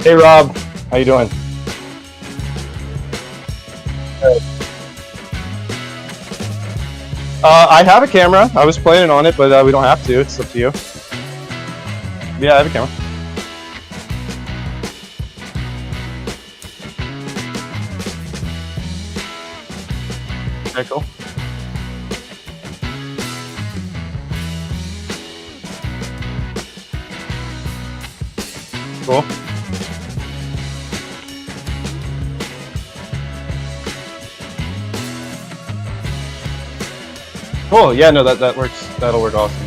Hey Rob, how you doing? Good. I have a camera. I was planning on it, but we don't have to. It's up to you. Yeah, I have a camera. Okay, cool. Cool. Cool. Yeah, no, that works. That'll work awesome.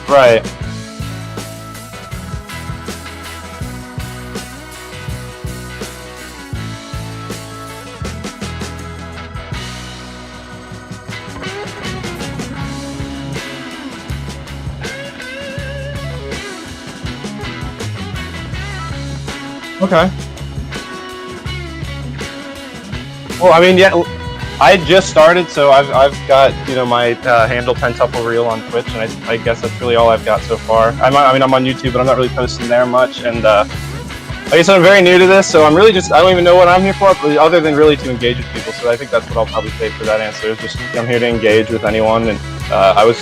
Right. Okay. Well, I mean, yeah, I just started, so I've got my handle Pentuple Reel on Twitch, and I guess that's really all I've got so far. I'm on YouTube, but I'm not really posting there much, and like I said, I'm very new to this, so I don't even know what I'm here for, other than really to engage with people. So I think that's what I'll probably say for that answer. Is just I'm here to engage with anyone, and I was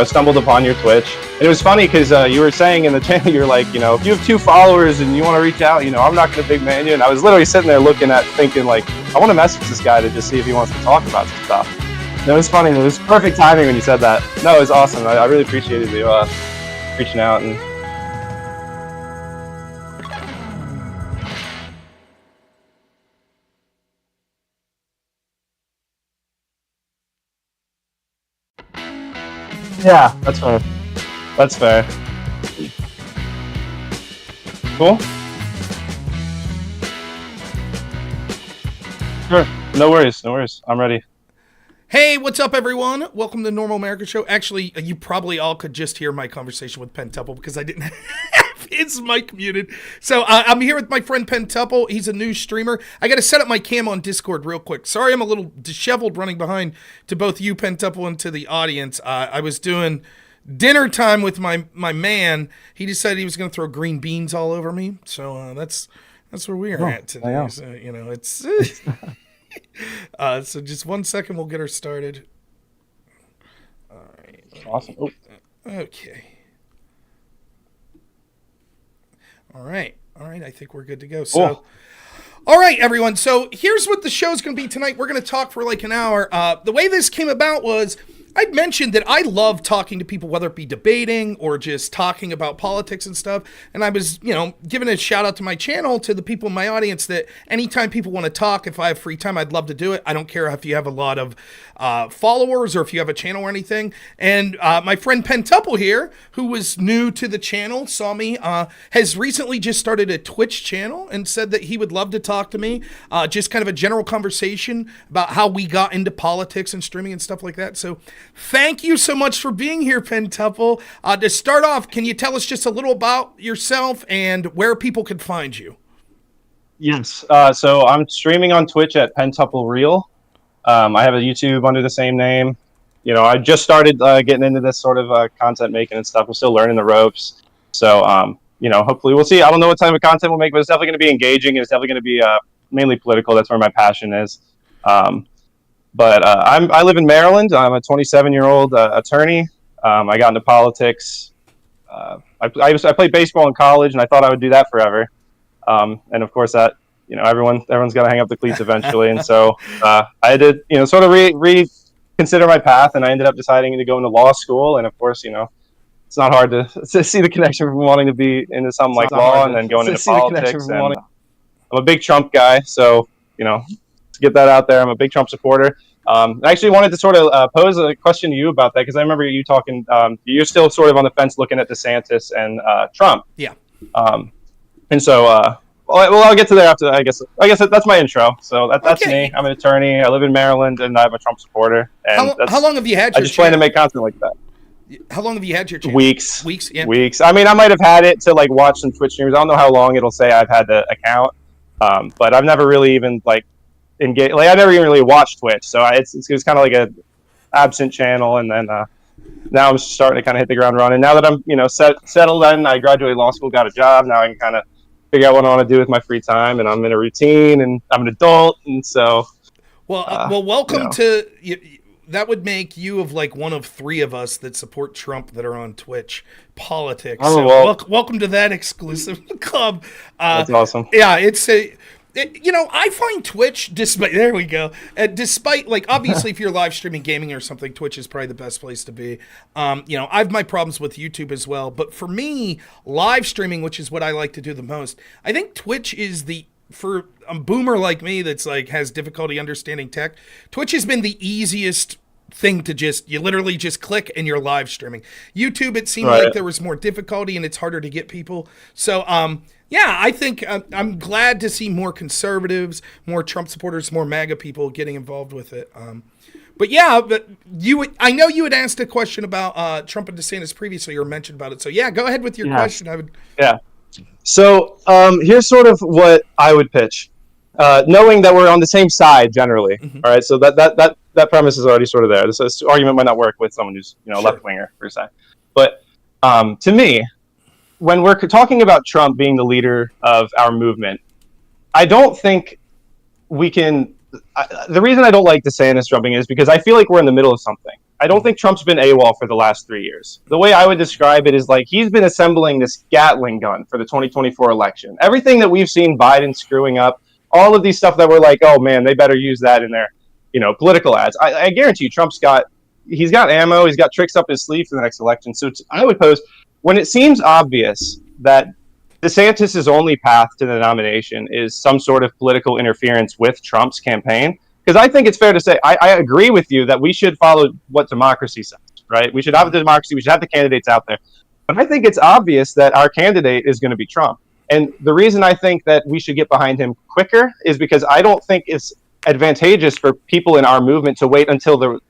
stumbled upon your Twitch, and it was funny because you were saying in the channel, you're like, if you have 2 followers and you want to reach out, I'm not going to big man you, and I was literally sitting there thinking like, I want to message this guy to just see if he wants to talk about some stuff. And it was funny. It was perfect timing when you said that. No, it was awesome. I really appreciated you reaching out and. Yeah, that's fair. That's fair. Cool. Sure. No worries. No worries. I'm ready. Hey, what's up, everyone? Welcome to the Normal American Show. Actually, you probably all could just hear my conversation with Pentuple because I didn't have his mic muted. So I'm here with my friend Pentuple. He's a new streamer. I got to set up my cam on Discord real quick. Sorry, I'm a little disheveled running behind to both you, Pentuple, and to the audience. I was doing dinner time with my man. He decided he was going to throw green beans all over me. So that's where we are at today. So, it's... so just 1 second, we'll get her started. All right. Awesome. Oh. Okay. All right. I think we're good to go. So, cool. All right, everyone. So here's what the show's going to be tonight. We're going to talk for like an hour. The way this came about was I'd mentioned that I love talking to people, whether it be debating or just talking about politics and stuff. And I was, giving a shout out to my channel, to the people in my audience, that anytime people want to talk, if I have free time, I'd love to do it. I don't care if you have a lot of followers or if you have a channel or anything. And my friend Pentuple here, who was new to the channel, saw me, has recently just started a Twitch channel and said that he would love to talk to me. Just kind of a general conversation about how we got into politics and streaming and stuff like that. So thank you so much for being here, Pentuple. To start off, can you tell us just a little about yourself and where people can find you? Yes. So I'm streaming on Twitch at Pentuple Reel. I have a YouTube under the same name. I just started getting into this sort of content making and stuff. I'm still learning the ropes. So, hopefully we'll see. I don't know what type of content we'll make, but it's definitely going to be engaging, and it's definitely going to be mainly political. That's where my passion is. But I live in Maryland. I'm a 27-year-old attorney. I got into politics. I played baseball in college, and I thought I would do that forever. And of course, that everyone's got to hang up the cleats eventually. And so I had to sort of reconsider my path, and I ended up deciding to go into law school. And of course, it's not hard to see the connection from wanting to be into something like law and then going into politics. And I'm a big Trump guy, so to get that out there, I'm a big Trump supporter. I actually wanted to sort of pose a question to you about that, because I remember you talking. You're still sort of on the fence looking at DeSantis and Trump. Yeah. And so, I'll get to there after. I guess that's my intro. So that's Okay. me. I'm an attorney. I live in Maryland, and I'm a Trump supporter. And How long have you had your I just plan to make content like that. How long have you had your channel? Weeks. Yeah. Weeks. I mean, I might have had it to like watch some Twitch streams. I don't know how long it'll say I've had the account. But I've never really even like engaged. Like I never even really watched Twitch, so it's kind of like a absent channel. And then now I'm starting to kind of hit the ground running. Now that I'm settled in, I graduated law school, got a job. Now I can kind of figure out what I want to do with my free time, and I'm in a routine, and I'm an adult, and so. Welcome to. That would make you of like one of three of us that support Trump that are on Twitch politics. Oh, so well. welcome to that exclusive club. That's awesome. Yeah, I find Twitch, despite like obviously if you're live streaming gaming or something, Twitch is probably the best place to be. I have my problems with YouTube as well, but for me, live streaming, which is what I like to do the most, I think Twitch is for a boomer like me that's like has difficulty understanding tech, Twitch has been the easiest thing to you literally just click and you're live streaming. YouTube, it seemed like there was more difficulty and it's harder to get people. So, I think I'm glad to see more conservatives, more Trump supporters, more MAGA people getting involved with it. I know you had asked a question about Trump and DeSantis previously or mentioned about it. So go ahead with your question. So here's sort of what I would pitch, knowing that we're on the same side generally. Mm-hmm. All right, so that premise is already sort of there. This argument might not work with someone who's left winger per se, but to me, when we're talking about Trump being the leader of our movement, I don't think we can. The reason I don't like DeSantis jumping is because I feel like we're in the middle of something. I don't think Trump's been AWOL for the last 3 years. The way I would describe it is like he's been assembling this Gatling gun for the 2024 election. Everything that we've seen Biden screwing up, all of these stuff that we're like, oh man, they better use that in their, political ads. I guarantee you, he's got ammo, he's got tricks up his sleeve for the next election. So I would pose, when it seems obvious that DeSantis' only path to the nomination is some sort of political interference with Trump's campaign, because I think it's fair to say, I agree with you that we should follow what democracy says, right? We should have a democracy. We should have the candidates out there. But I think it's obvious that our candidate is going to be Trump. And the reason I think that we should get behind him quicker is because I don't think it's advantageous for people in our movement to wait until the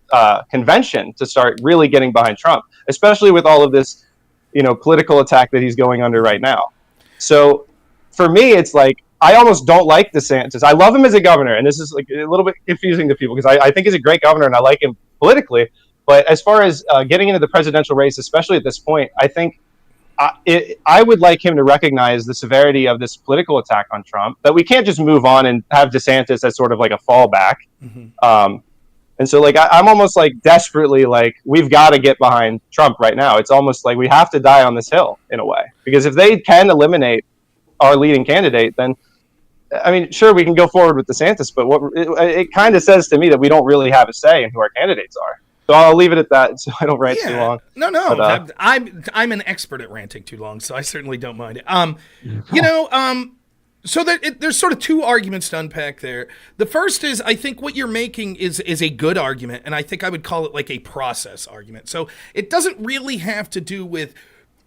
convention to start really getting behind Trump, especially with all of this, political attack that he's going under right now. So for me, it's like, I almost don't like DeSantis. I love him as a governor, and this is like a little bit confusing to people because I think he's a great governor and I like him politically. But as far as getting into the presidential race, especially at this point, I think I would like him to recognize the severity of this political attack on Trump, that we can't just move on and have DeSantis as sort of like a fallback. Mm-hmm. And so like I'm almost like desperately like we've got to get behind Trump right now. It's almost like we have to die on this hill in a way, because if they can eliminate our leading candidate, then I mean, sure, we can go forward with DeSantis, but it kind of says to me that we don't really have a say in who our candidates are. So I'll leave it at that, so I don't rant too long. No. But, I'm an expert at ranting too long, so I certainly don't mind it. So there's sort of two arguments to unpack there. The first is, I think what you're making is a good argument, and I think I would call it like a process argument. So it doesn't really have to do with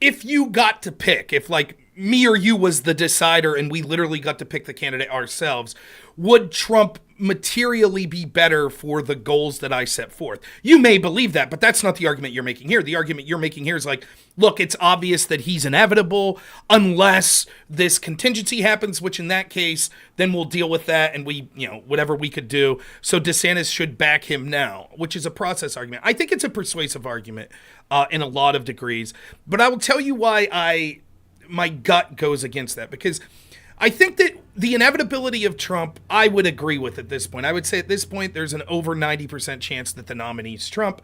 if you got to pick, if like me or you was the decider and we literally got to pick the candidate ourselves, would Trump materially be better for the goals that I set forth? You may believe that, but that's not the argument you're making here. The argument you're making here is like, look, it's obvious that he's inevitable unless this contingency happens, which in that case, then we'll deal with that and we, whatever we could do. So DeSantis should back him now, which is a process argument. I think it's a persuasive argument in a lot of degrees, but I will tell you why my gut goes against that, because I think that the inevitability of Trump, I would agree with at this point. I would say at this point, there's an over 90% chance that the nominee is Trump.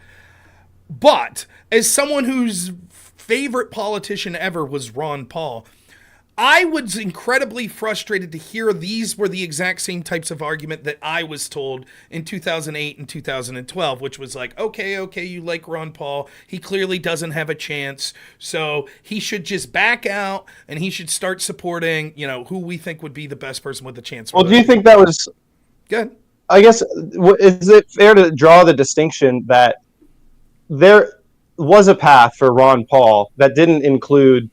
But as someone whose favorite politician ever was Ron Paul, I was incredibly frustrated to hear these were the exact same types of argument that I was told in 2008 and 2012, which was like, okay, you like Ron Paul. He clearly doesn't have a chance. So he should just back out and he should start supporting, who we think would be the best person with the chance. Well, do you think that was good? I guess, is it fair to draw the distinction that there was a path for Ron Paul that didn't include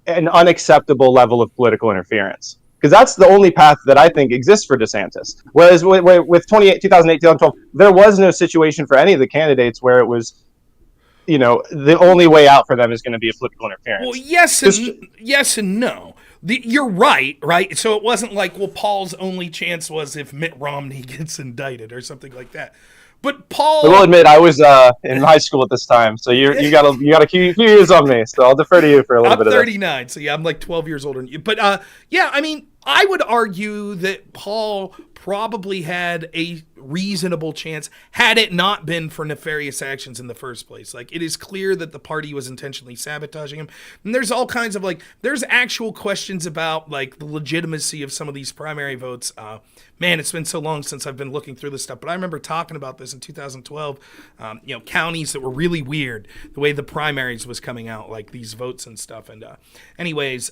an unacceptable level of political interference? Because that's the only path that I think exists for DeSantis. Whereas with 2008, 2012, there was no situation for any of the candidates where it was, the only way out for them is going to be a political interference. Well, yes and no. You're right? So it wasn't like, well, Paul's only chance was if Mitt Romney gets indicted or something like that. But Paul, I will admit, I was in high school at this time, so you got a few years on me. So I'll defer to you for a little bit of this. I'm 39, so yeah, I'm like 12 years older than you. But yeah, I mean, I would argue that Paul probably had a reasonable chance had it not been for nefarious actions in the first place. Like, it is clear that the party was intentionally sabotaging him. And there's all kinds of there's actual questions about the legitimacy of some of these primary votes. Man, it's been so long since I've been looking through this stuff, but I remember talking about this in 2012. Counties that were really weird, the way the primaries was coming out, like these votes and stuff. And anyways,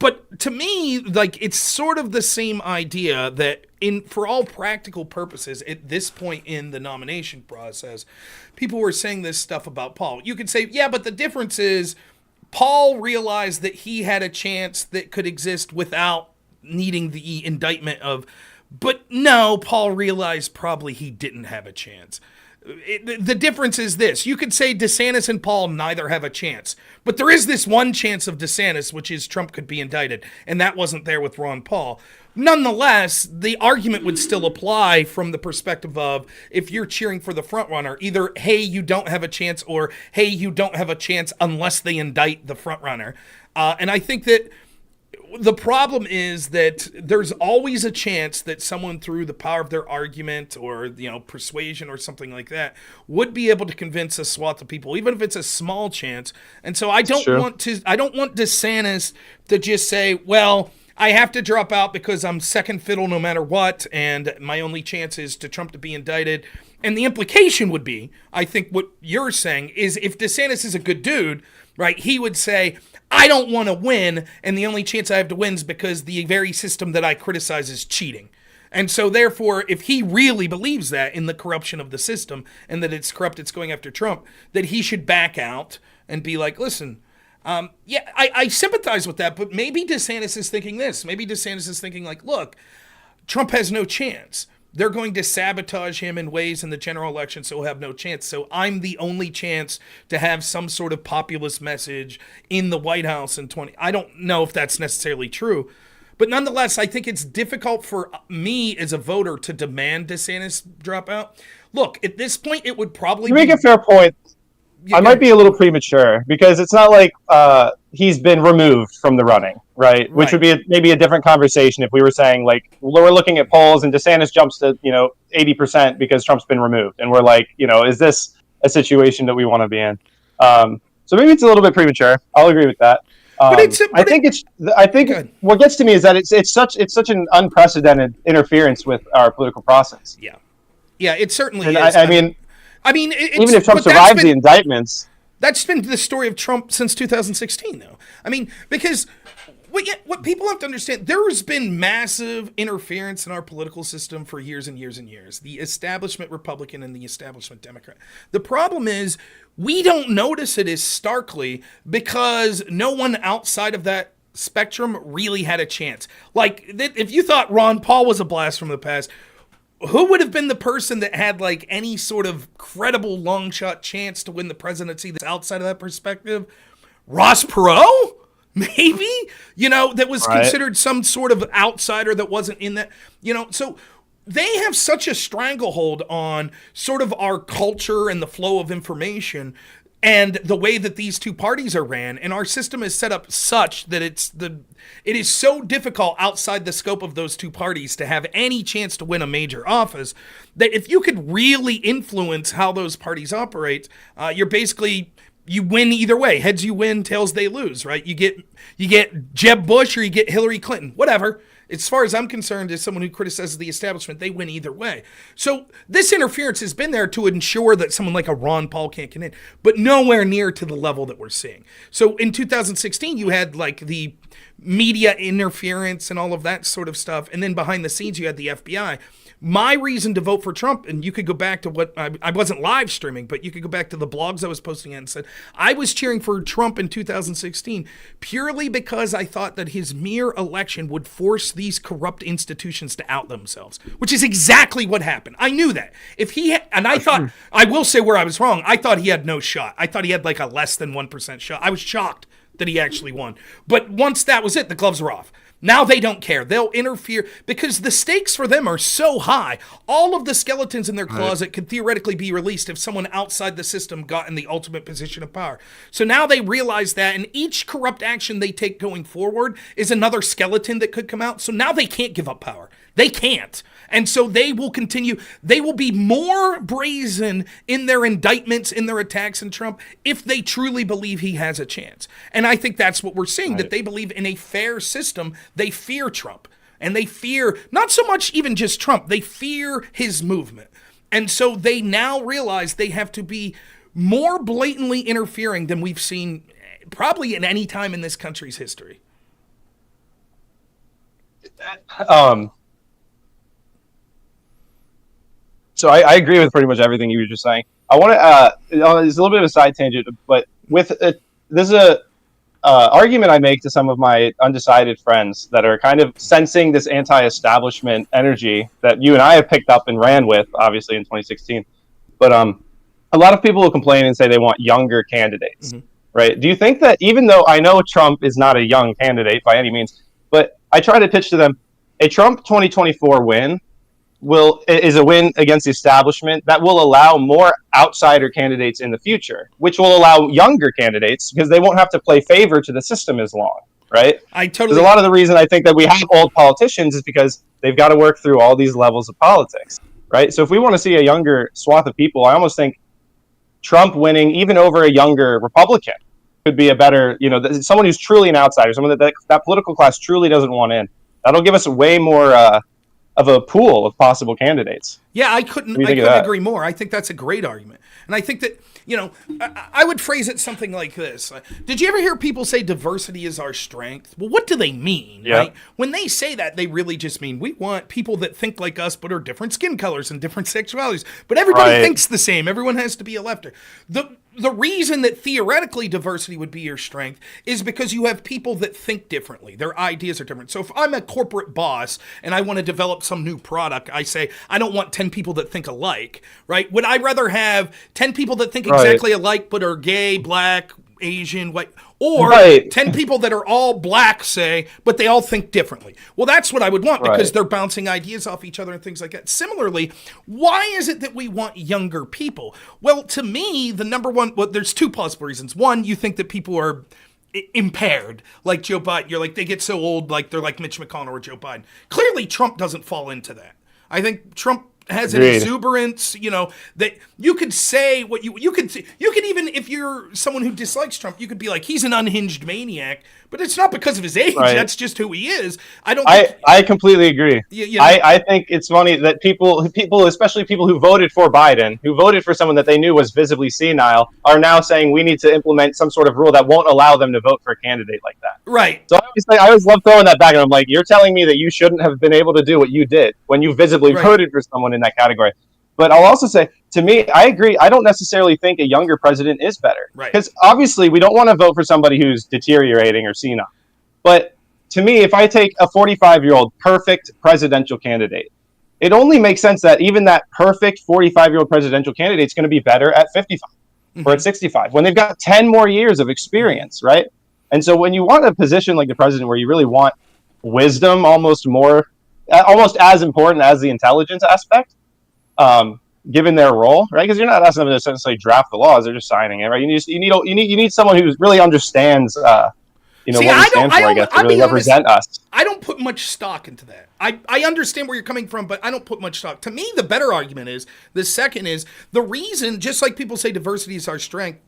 but to me, it's sort of the same idea that for all practical purposes, at this point in the nomination process, people were saying this stuff about Paul. You could say, yeah, but the difference is Paul realized that he had a chance that could exist without needing the indictment but no, Paul realized probably he didn't have a chance. The difference is this. You could say DeSantis and Paul neither have a chance, but there is this one chance of DeSantis, which is Trump could be indicted, and that wasn't there with Ron Paul. Nonetheless, the argument would still apply from the perspective of if you're cheering for the frontrunner, either, hey, you don't have a chance, or, hey, you don't have a chance unless they indict the frontrunner. And I think that the problem is that there's always a chance that someone, through the power of their argument or persuasion or something like that, would be able to convince a swath of people, even if it's a small chance. And so I don't want DeSantis to just say, well, I have to drop out because I'm second fiddle no matter what, and my only chance is to Trump to be indicted. And the implication would be, I think what you're saying is, if DeSantis is a good dude, right, he would say, I don't want to win, and the only chance I have to win is because the very system that I criticize is cheating. And so therefore, if he really believes that in the corruption of the system and that it's corrupt, it's going after Trump, that he should back out and be like, listen, I sympathize with that, but maybe DeSantis is thinking this. Maybe DeSantis is thinking look, Trump has no chance. They're going to sabotage him in ways in the general election, so he'll have no chance. So I'm the only chance to have some sort of populist message in the White House in 20. I don't know if that's necessarily true, but nonetheless, I think it's difficult for me as a voter to demand DeSantis drop out. Look, at this point, it would probably make a fair point. I might be a little premature because it's not like he's been removed from the running, right? Which would be maybe a different conversation if we were saying we're looking at polls and DeSantis jumps to 80% because Trump's been removed, and we're like, is this a situation that we want to be in? So maybe it's a little bit premature. I'll agree with that. I think what gets to me is that it's such an unprecedented interference with our political process. Yeah, it certainly and is. I mean, even if Trump survives the indictments, that's been the story of Trump since 2016, though. I mean, because what people have to understand, there has been massive interference in our political system for years and years and years. The establishment Republican and the establishment Democrat. The problem is we don't notice it as starkly because no one outside of that spectrum really had a chance. If you thought Ron Paul was a blast from the past, who would have been the person that had any sort of credible long shot chance to win the presidency that's outside of that perspective? Ross Perot? Maybe? That was considered some sort of outsider that wasn't in that, so they have such a stranglehold on sort of our culture and the flow of information and the way that these two parties are ran, and our system is set up such that it is so difficult outside the scope of those two parties to have any chance to win a major office, that if you could really influence how those parties operate, you win either way. Heads you win, tails they lose, right? You get Jeb Bush or you get Hillary Clinton, whatever. As far as I'm concerned, as someone who criticizes the establishment, they win either way. So this interference has been there to ensure that someone like a Ron Paul can't get in, but nowhere near to the level that we're seeing. So in 2016, you had the media interference and all of that sort of stuff. And then behind the scenes, you had the FBI. My reason to vote for Trump, and you could go back to what I wasn't live streaming, but you could go back to the blogs I was posting and said, I was cheering for Trump in 2016 purely because I thought that his mere election would force these corrupt institutions to out themselves, which is exactly what happened. I knew that. I thought, I will say where I was wrong, I thought he had no shot. I thought he had a less than 1% shot. I was shocked that he actually won. But once that was it, the gloves were off. Now they don't care. They'll interfere because the stakes for them are so high. All of the skeletons in their closet could theoretically be released if someone outside the system got in the ultimate position of power. So now they realize that, and each corrupt action they take going forward is another skeleton that could come out. So now they can't give up power. They can't. And so they will continue. They will be more brazen in their indictments, in their attacks on Trump, if they truly believe he has a chance. And I think that's what we're seeing, that they believe in a fair system. They fear Trump. And they fear not so much even just Trump. They fear his movement. And so they now realize they have to be more blatantly interfering than we've seen probably at any time in this country's history. So I agree with pretty much everything you were just saying. I want to, it's a little bit of a side tangent, but with this is a argument I make to some of my undecided friends that are kind of sensing this anti-establishment energy that you and I have picked up and ran with, obviously in 2016. But a lot of people will complain and say they want younger candidates, right? Do you think that even though I know Trump is not a young candidate by any means, but I try to pitch to them a Trump 2024 win is a win against the establishment that will allow more outsider candidates in the future, which will allow younger candidates because they won't have to play favor to the system as long, right? Because a lot of the reason I think that we have old politicians is because they've got to work through all these levels of politics, right? So if we want to see a younger swath of people, I almost think Trump winning even over a younger Republican could be a better, someone who's truly an outsider, someone that political class truly doesn't want in. That'll give us way more of a pool of possible candidates. Yeah, I couldn't agree more. I think that's a great argument. And I think that, I would phrase it something like this. Did you ever hear people say diversity is our strength? Well, what do they mean, right? When they say that, they really just mean we want people that think like us but are different skin colors and different sexualities. But everybody thinks the same. Everyone has to be a lefter. The reason that theoretically diversity would be your strength is because you have people that think differently. Their ideas are different. So if I'm a corporate boss and I want to develop some new product, I say, I don't want 10 people that think alike, right? Would I rather have 10 people that think exactly alike but are gay, black, Asian, white, or 10 people that are all black, say, but they all think differently? Well, that's what I would want because they're bouncing ideas off each other and things like that. Similarly, why is it that we want younger people? Well, to me, the number one, there's two possible reasons. One, you think that people are impaired, like Joe Biden. You're like, they get so old, like they're like Mitch McConnell or Joe Biden. Clearly, Trump doesn't fall into that. I think Trump has an exuberance, that you could say what you could even, if you're someone who dislikes Trump, you could be like, he's an unhinged maniac, but it's not because of his age. That's just who he is. I completely agree. I think it's funny that people, especially people who voted for Biden, who voted for someone that they knew was visibly senile, are now saying we need to implement some sort of rule that won't allow them to vote for a candidate like that. Right. So I always love throwing that back, and I'm like, you're telling me that you shouldn't have been able to do what you did when you visibly voted for someone in that category. But I'll also say, to me, I agree. I don't necessarily think a younger president is better. Because obviously we don't want to vote for somebody who's deteriorating or senile. But to me, if I take a 45-year-old perfect presidential candidate, it only makes sense that even that perfect 45-year-old presidential candidate is going to be better at 55 or at 65 when they've got 10 more years of experience, right? And so when you want a position like the president where you really want wisdom almost as important as the intelligence aspect, given their role, right? Because you're not asking them to essentially draft the laws; they're just signing it, right? You need someone who really understands, what we stand for. I guess to really represent us. I don't put much stock into that. I understand where you're coming from, but I don't put much stock. To me, the better argument is the second is the reason. Just like people say diversity is our strength,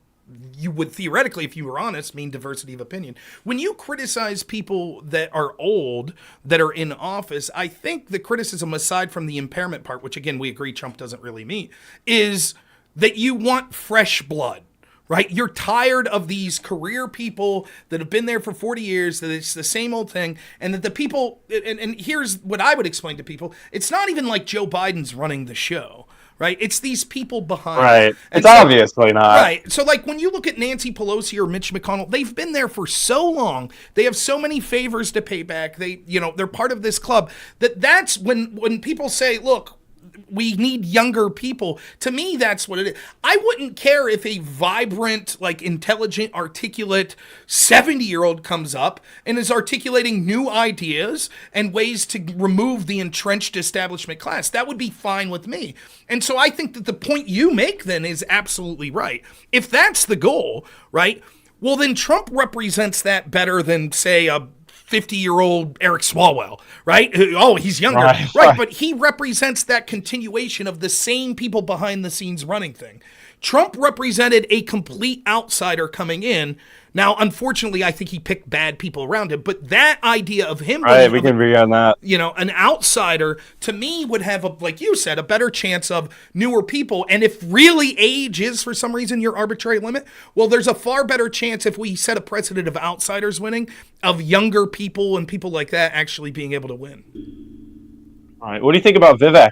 you would theoretically, if you were honest, mean diversity of opinion. When you criticize people that are old, that are in office, I think the criticism, aside from the impairment part, which again, we agree Trump doesn't really meet, is that you want fresh blood, right? You're tired of these career people that have been there for 40 years, that it's the same old thing, and that the people, and here's what I would explain to people, it's not even like Joe Biden's running the show. Right? It's these people behind. Right. It's obviously not. Right. So like when you look at Nancy Pelosi or Mitch McConnell, they've been there for so long. They have so many favors to pay back. They're part of this club. That's when people say, look, we need younger people. To me, that's what it is. I wouldn't care if a vibrant, like intelligent, articulate 70-year-old comes up and is articulating new ideas and ways to remove the entrenched establishment class. That would be fine with me. And so I think that the point you make then is absolutely right. If that's the goal, right? Well, then Trump represents that better than, say, a 50-year-old Eric Swalwell, right? Oh, he's younger. Right, but he represents that continuation of the same people behind the scenes running thing. Trump represented a complete outsider coming in. Now, unfortunately, I think he picked bad people around him, but that idea of him, right, we can agree on that. You know, an outsider, to me, would have, like you said, a better chance of newer people. And if really age is, for some reason, your arbitrary limit, well, there's a far better chance if we set a precedent of outsiders winning, of younger people and people like that actually being able to win. All right, what do you think about Vivek?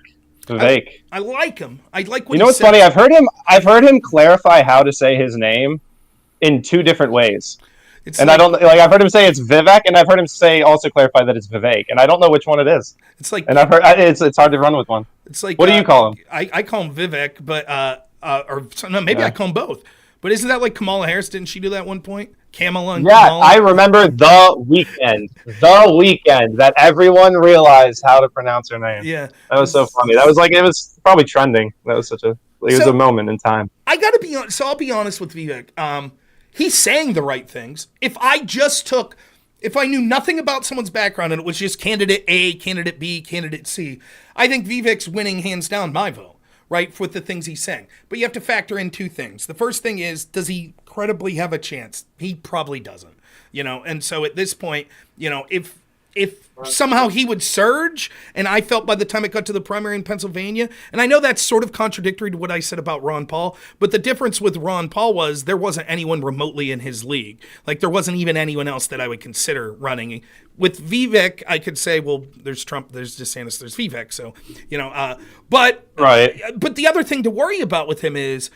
I like him. I like what you know what's funny? I've heard him clarify how to say his name in two different ways. And I don't like. I've heard him say it's Vivek, and I've heard him say also clarify that it's Vivek, and I don't know which one it is. It's like, and I've heard it's hard to run with one. It's like, what do you call him? I call him Vivek, but maybe I call him both. But isn't that like Kamala Harris? Didn't she do that at one point? Kamala. I remember the weekend that everyone realized how to pronounce her name. Yeah, that was so funny. That was like, it was probably trending. That was such a, it was a moment in time. I gotta be honest. So I'll be honest with Vivek. He's saying the right things. If I knew nothing about someone's background and it was just candidate A, candidate B, candidate C, I think Vivek's winning hands down my vote, right, with the things he's saying. But you have to factor in two things. The first thing is, does he credibly have a chance? He probably doesn't, you know. And so at this point, you know, if somehow he would surge, and I felt by the time it got to the primary in Pennsylvania, and I know that's sort of contradictory to what I said about Ron Paul, but the difference with Ron Paul was there wasn't anyone remotely in his league. Like, there wasn't even anyone else that I would consider running. With Vivek, I could say, well, there's Trump, there's DeSantis, there's Vivek, so, you know, but the other thing to worry about with him is,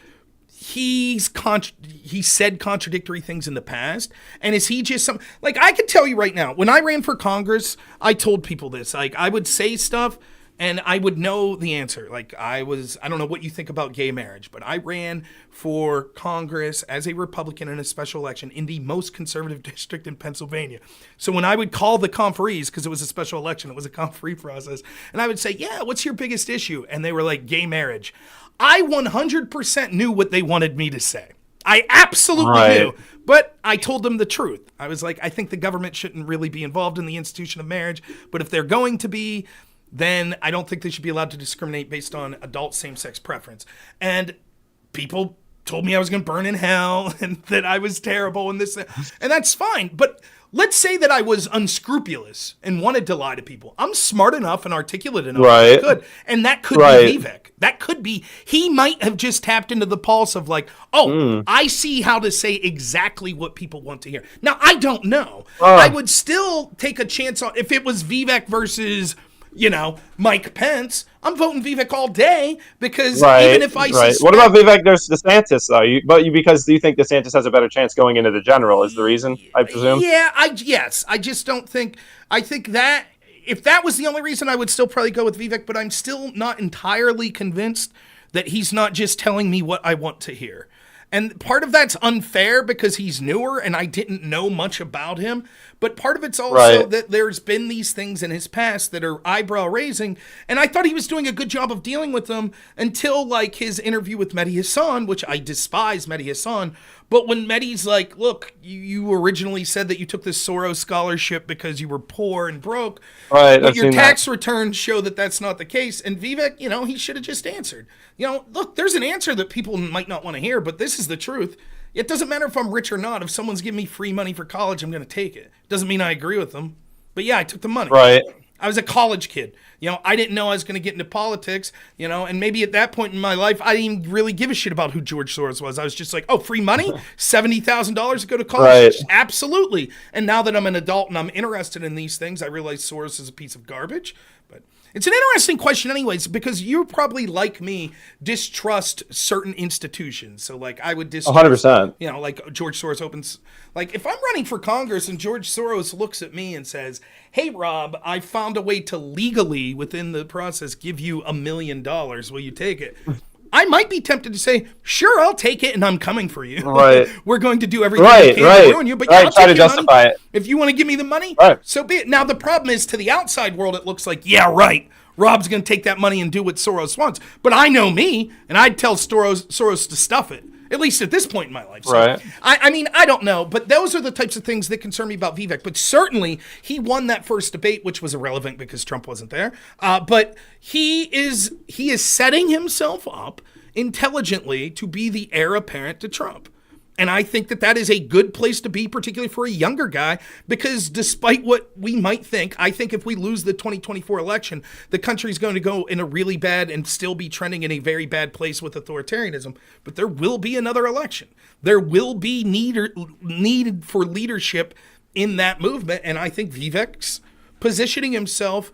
he said contradictory things in the past, and is he just like, I can tell you right now, when I ran for Congress, I told people this, like, I would say stuff and I would know the answer. Like, I don't know what you think about gay marriage, but I ran for Congress as a Republican in a special election in the most conservative district in Pennsylvania. So when I would call the conferees, because it was a special election, it was a conferee process, and I would say, yeah, what's your biggest issue? And they were like, gay marriage. I 100% knew what they wanted me to say. I absolutely knew. But I told them the truth. I was like, I think the government shouldn't really be involved in the institution of marriage. But if they're going to be, then I don't think they should be allowed to discriminate based on adult same-sex preference. And people told me I was going to burn in hell and that I was terrible and this. And that's fine. But let's say that I was unscrupulous and wanted to lie to people. I'm smart enough and articulate enough. That I could. And that could be Vivek. That could be, he might have just tapped into the pulse of like, I see how to say exactly what people want to hear. Now, I don't know. I would still take a chance on, if it was Vivek versus, you know, Mike Pence, I'm voting Vivek all day, because even if I suspect... What about Vivek versus DeSantis, though? Because you think DeSantis has a better chance going into the general is the reason, I presume? Yeah, I just don't think... I think that if that was the only reason, I would still probably go with Vivek, but I'm still not entirely convinced that he's not just telling me what I want to hear. And part of that's unfair because he's newer and I didn't know much about him. But part of it's also that there's been these things in his past that are eyebrow raising. And I thought he was doing a good job of dealing with them until like his interview with Mehdi Hasan, which I despise Mehdi Hasan. But when Mehdi's like, look, you originally said that you took this Soros scholarship because you were poor and broke. But your tax returns show that that's not the case. And Vivek, you know, he should have just answered. You know, look, there's an answer that people might not want to hear, but this is the truth. It doesn't matter if I'm rich or not. If someone's giving me free money for college, I'm going to take it. Doesn't mean I agree with them. But yeah, I took the money. I was a college kid. You know, I didn't know I was going to get into politics, you know, and maybe at that point in my life, I didn't even really give a shit about who George Soros was. I was just like, oh, free money? $70,000 to go to college? Absolutely. And now that I'm an adult and I'm interested in these things, I realize Soros is a piece of garbage. But it's an interesting question anyways, because you probably, like me, distrust certain institutions. So, like, I would distrust, 100%. You know, like George Soros opens, like, if I'm running for Congress and George Soros looks at me and says, hey, Rob, I found found a way to legally, within the process, give you $1 million, will you take it? I might be tempted to say, sure, I'll take it, and I'm coming for you. Right. We're going to do everything we can to ruin you, but I'll try to take your justify money. it. If you want to give me the money, Right. so be it. Now, the problem is, to the outside world, it looks like, yeah, right, Rob's going to take that money and do what Soros wants. But I know me, and I'd tell Soros to stuff it. At least at this point in my life. So, right. I mean, I don't know, but those are the types of things that concern me about Vivek. But certainly, he won that first debate, which was irrelevant because Trump wasn't there. But he is setting himself up intelligently to be the heir apparent to Trump. And I think that is a good place to be, particularly for a younger guy, because despite what we might think, I think if we lose the 2024 election, the country's going to go in a really bad and still be trending in a very bad place with authoritarianism. But there will be another election. There will be need for leadership in that movement. And I think Vivek's positioning himself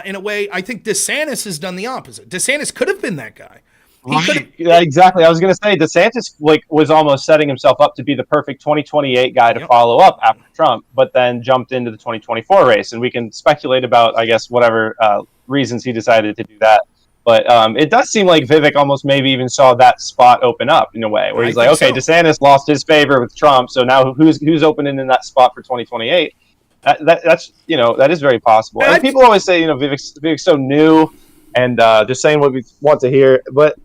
in a way, I think DeSantis has done the opposite. DeSantis could have been that guy. Right. Yeah, exactly. I was going to say DeSantis was almost setting himself up to be the perfect 2028 guy to follow up after Trump, but then jumped into the 2024 race. And we can speculate about, I guess, whatever reasons he decided to do that. But it does seem like Vivek almost maybe even saw that spot open up in a way where he's like, okay, DeSantis lost his favor with Trump, so now who's opening in that spot for 2028? That's that is very possible. And people always say Vivek's so new and just saying what we want to hear, but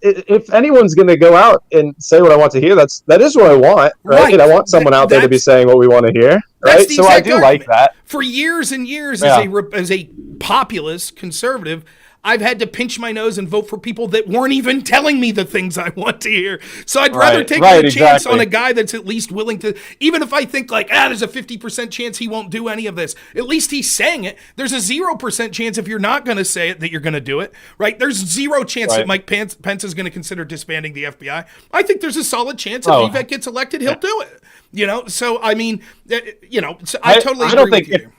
if anyone's going to go out and say what I want to hear, that is what I want, right? I want someone out there to be saying what we want to hear, right? So I do like that. For years and years, as a populist conservative, I've had to pinch my nose and vote for people that weren't even telling me the things I want to hear. So I'd rather take a chance on a guy that's at least willing to, even if I think like, there's a 50% chance he won't do any of this. At least he's saying it. There's a 0% chance if you're not going to say it that you're going to do it, right? There's 0 chance that Mike Pence is going to consider disbanding the FBI. I think there's a solid chance if Vivek gets elected, he'll do it. So I mean, so I totally agree with you.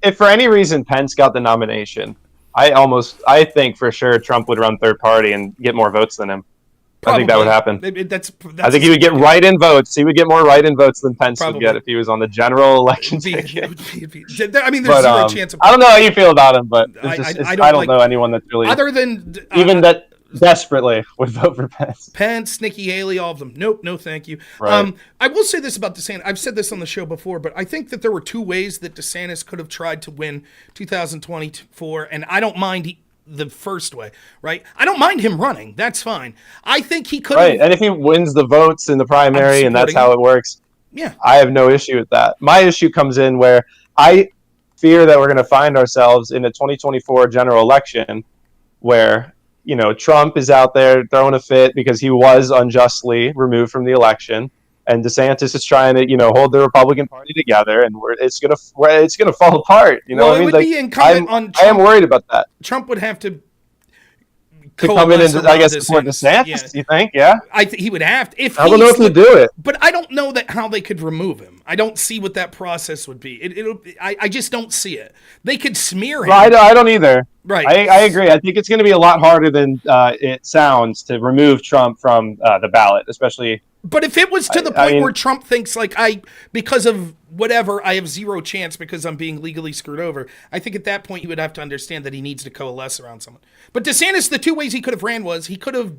If for any reason Pence got the nomination, I think for sure Trump would run third party and get more votes than him. Probably. I think that would happen. I think he would get write-in votes. He would get more write-in votes than Pence would get if he was on the general election ticket. I mean, there's 0 chance of. I don't know how you feel about him, but I don't know anyone that's really other than even that desperately would vote for Pence. Pence, Nikki Haley, all of them. Nope, no thank you. Right. I will say this about DeSantis. I've said this on the show before, but I think that there were 2 ways that DeSantis could have tried to win 2024, and I don't mind the first way, right? I don't mind him running. That's fine. I think he could have... Right, and if he wins the votes in the primary and that's how it works, I have no issue with that. My issue comes in where I fear that we're going to find ourselves in a 2024 general election where Trump is out there throwing a fit because he was unjustly removed from the election, and DeSantis is trying to, hold the Republican Party together, and it's gonna fall apart. Well, it would be incumbent on Trump. I am worried about that. Trump would have to come in and, I guess, support DeSantis. You think? Yeah, he would have to. I don't know if he'll do it, but I don't know how they could remove him. I don't see what that process would be. I just don't see it. They could smear him. Well, I don't either. Right. I agree. I think it's going to be a lot harder than it sounds to remove Trump from the ballot, especially. But if it was to the point where Trump thinks because of whatever, I have 0 chance because I'm being legally screwed over, I think at that point you would have to understand that he needs to coalesce around someone. But DeSantis, the 2 ways he could have ran was he could have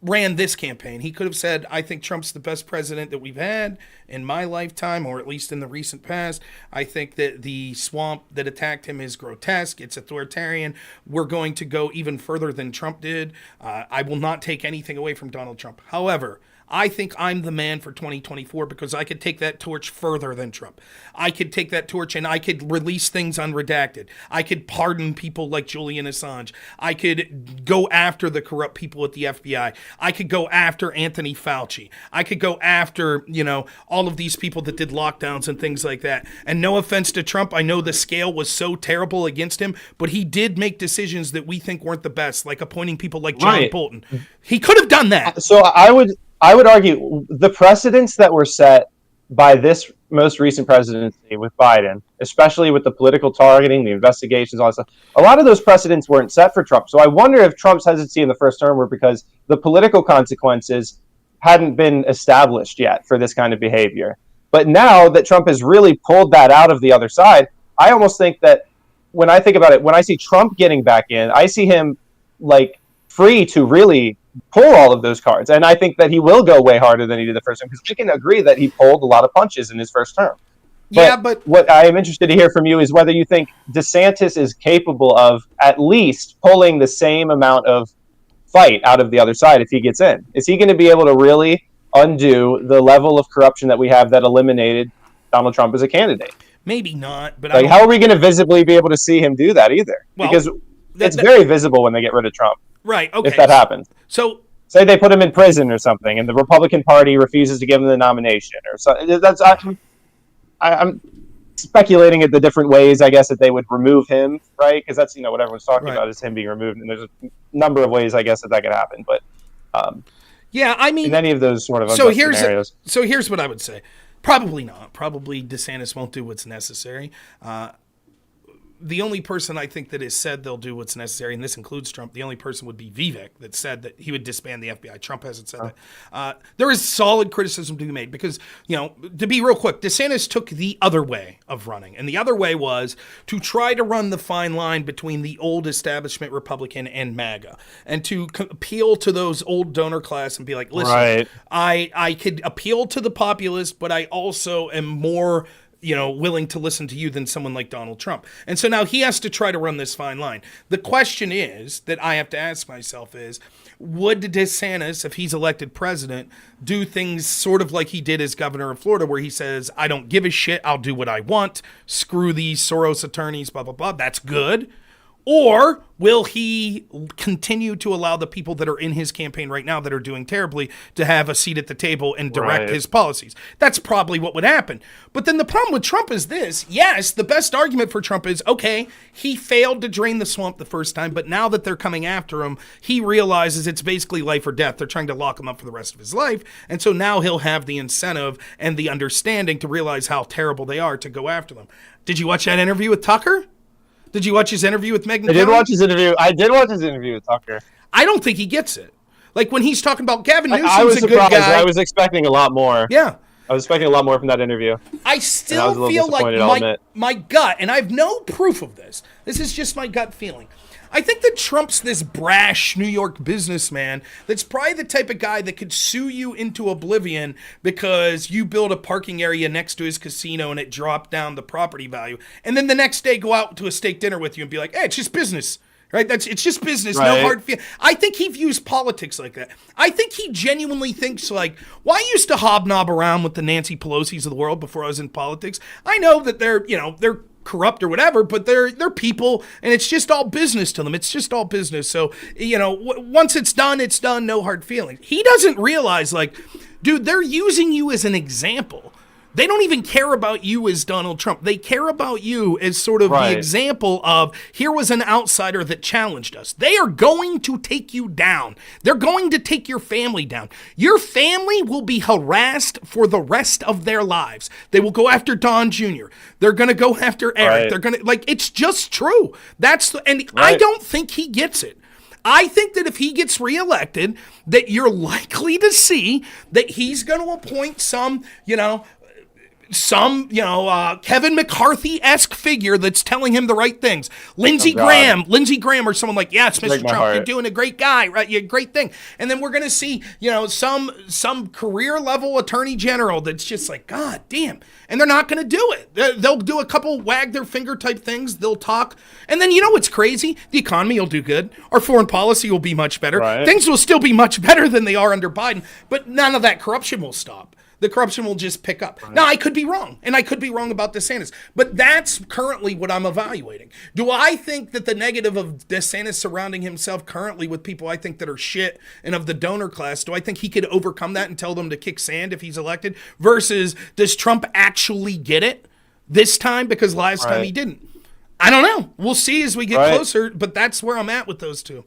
ran this campaign. He could have said, I think Trump's the best president that we've had in my lifetime, or at least in the recent past. I think that the swamp that attacked him is grotesque. It's authoritarian. We're going to go even further than Trump did. I will not take anything away from Donald Trump. However, I think I'm the man for 2024 because I could take that torch further than Trump. I could take that torch and I could release things unredacted. I could pardon people like Julian Assange. I could go after the corrupt people at the FBI. I could go after Anthony Fauci. I could go after, all of these people that did lockdowns and things like that. And no offense to Trump, I know the scale was so terrible against him, but he did make decisions that we think weren't the best, like appointing people like John Bolton. He could have done that. So I would argue the precedents that were set by this most recent presidency with Biden, especially with the political targeting, the investigations, all that stuff, a lot of those precedents weren't set for Trump. So I wonder if Trump's hesitancy in the first term were because the political consequences hadn't been established yet for this kind of behavior. But now that Trump has really pulled that out of the other side, I almost think that when I think about it, when I see Trump getting back in, I see him like free to really pull all of those cards. And I think that he will go way harder than he did the first time, because we can agree that he pulled a lot of punches in his first term. But what I am interested to hear from you is whether you think DeSantis is capable of at least pulling the same amount of fight out of the other side if he gets in. Is he going to be able to really undo the level of corruption that we have that eliminated Donald Trump as a candidate? Maybe not, but like, how are we going to visibly be able to see him do that either? Well, because it's very visible when they get rid of Trump. Right. Okay. If that happens. So say they put him in prison or something, and the Republican Party refuses to give him the nomination, or so. I'm speculating at the different ways, I guess, that they would remove him, right? Because that's what everyone's talking about is him being removed, and there's a number of ways, I guess, that could happen. But yeah, I mean, in any of those sort of scenarios. So here's what I would say: probably not. Probably DeSantis won't do what's necessary. The only person I think that has said they'll do what's necessary, and this includes Trump, the only person would be Vivek that said that he would disband the FBI. Trump hasn't said that. There is solid criticism to be made because, to be real quick, DeSantis took the other way of running. And the other way was to try to run the fine line between the old establishment Republican and MAGA and to appeal to those old donor class and be like, listen, I could appeal to the populist, but I also am more willing to listen to you than someone like Donald Trump. And so now he has to try to run this fine line. The question is that I have to ask myself is, would DeSantis, if he's elected president, do things sort of like he did as governor of Florida, where he says, I don't give a shit, I'll do what I want, screw these Soros attorneys, blah, blah, blah, that's good. Or will he continue to allow the people that are in his campaign right now that are doing terribly to have a seat at the table and direct his policies? That's probably what would happen. But then the problem with Trump is this. Yes, the best argument for Trump is, okay, he failed to drain the swamp the first time, but now that they're coming after him, he realizes it's basically life or death. They're trying to lock him up for the rest of his life. And so now he'll have the incentive and the understanding to realize how terrible they are to go after them. Did you watch that interview with Tucker? Did you watch his interview with Megyn Kelly? I did watch his interview with Tucker. I don't think he gets it. Like when he's talking about Gavin Newsom's I was a surprised. good guy. I was expecting a lot more. Yeah. I was expecting a lot more from that interview. I still feel like my gut, and I have no proof of this. This is just my gut feeling. I think that Trump's this brash New York businessman that's probably the type of guy that could sue you into oblivion because you build a parking area next to his casino and it dropped down the property value. And then the next day go out to a steak dinner with you and be like, hey, it's just business. Right? It's just business, no hard feelings. I think he views politics like that. I think he genuinely thinks like, well, I used to hobnob around with the Nancy Pelosi's of the world before I was in politics. I know that they're corrupt or whatever, but they're people, and it's just all business to them. It's just all business. So, once it's done, no hard feelings. He doesn't realize, like, dude, they're using you as an example. They don't even care about you as Donald Trump. They care about you as sort of the example of, here was an outsider that challenged us. They are going to take you down. They're going to take your family down. Your family will be harassed for the rest of their lives. They will go after Don Jr. They're going to go after Eric. They're going to, it's just true. I don't think he gets it. I think that if he gets reelected, that you're likely to see that he's going to appoint some Kevin McCarthy-esque figure that's telling him the right things. Lindsey Graham or someone like, yes, Mr. Trump, you're doing a great guy, right? You're a great thing. And then we're going to see, some career level attorney general that's just like, God damn. And they're not going to do it. They'll do a couple wag their finger type things. They'll talk. And then what's crazy? The economy will do good. Our foreign policy will be much better. Things will still be much better than they are under Biden, but none of that corruption will stop. The corruption will just pick up. Now, I could be wrong, and I could be wrong about DeSantis, but that's currently what I'm evaluating. Do I think that the negative of DeSantis surrounding himself currently with people I think that are shit and of the donor class, do I think he could overcome that and tell them to kick sand if he's elected? Versus, does Trump actually get it this time because last time he didn't? I don't know. We'll see as we get closer, but that's where I'm at with those two.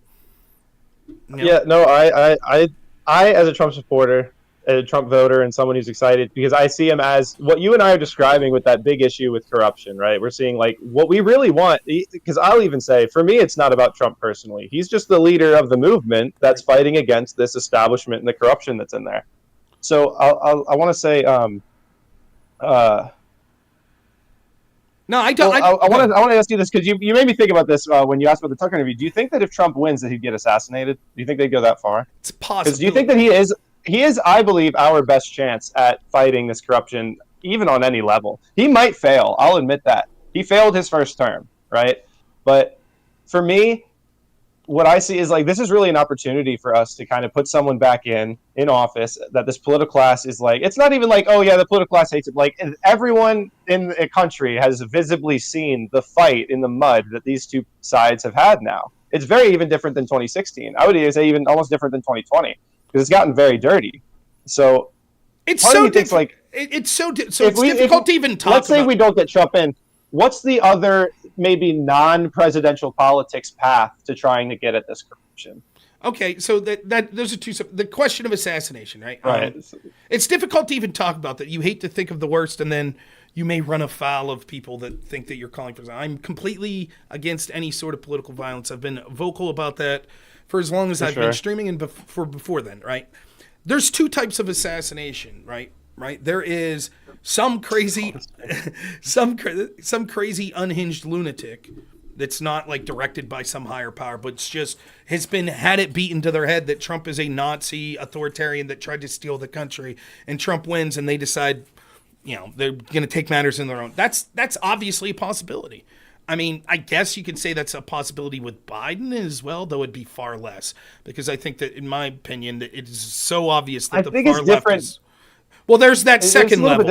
Yeah, no, I as a Trump supporter, a Trump voter, and someone who's excited, because I see him as what you and I are describing with that big issue with corruption, right? We're seeing like what we really want, because I'll even say, for me, it's not about Trump personally. He's just the leader of the movement that's fighting against this establishment and the corruption that's in there. So I want to say, No, I don't. Well, I want to ask you this because you made me think about this when you asked about the Tucker interview. Do you think that if Trump wins, that he'd get assassinated? Do you think they'd go that far? It's possible. Because do you think that he is, I believe, our best chance at fighting this corruption, even on any level? He might fail. I'll admit that. He failed his first term, right? But for me, what I see is like this is really an opportunity for us to kind of put someone back in office that this political class is like. It's not even like, oh yeah, the political class hates it. Like everyone in the country has visibly seen the fight in the mud that these two sides have had now. It's very even different than 2016. I would even say even almost different than 2020 because it's gotten very dirty. So it's so difficult. It's difficult to even talk. Let's say we don't get Trump in. What's the other maybe non-presidential politics path to trying to get at this corruption? Okay, so that those are two. The question of assassination, right? Right. It's difficult to even talk about that. You hate to think of the worst, and then you may run afoul of people that think that you're calling for. I'm completely against any sort of political violence. I've been vocal about that for as long as I've been streaming and before then, right? There's two types of assassination, right? Right? There is some crazy unhinged lunatic that's not like directed by some higher power, but it's just had it beaten to their head that Trump is a Nazi authoritarian that tried to steal the country, and Trump wins and they decide, they're going to take matters in their own. That's obviously a possibility. I mean, I guess you could say that's a possibility with Biden as well, though it'd be far less, because I think that, in my opinion, that it is so obvious that the far left is. Well, there's that second level.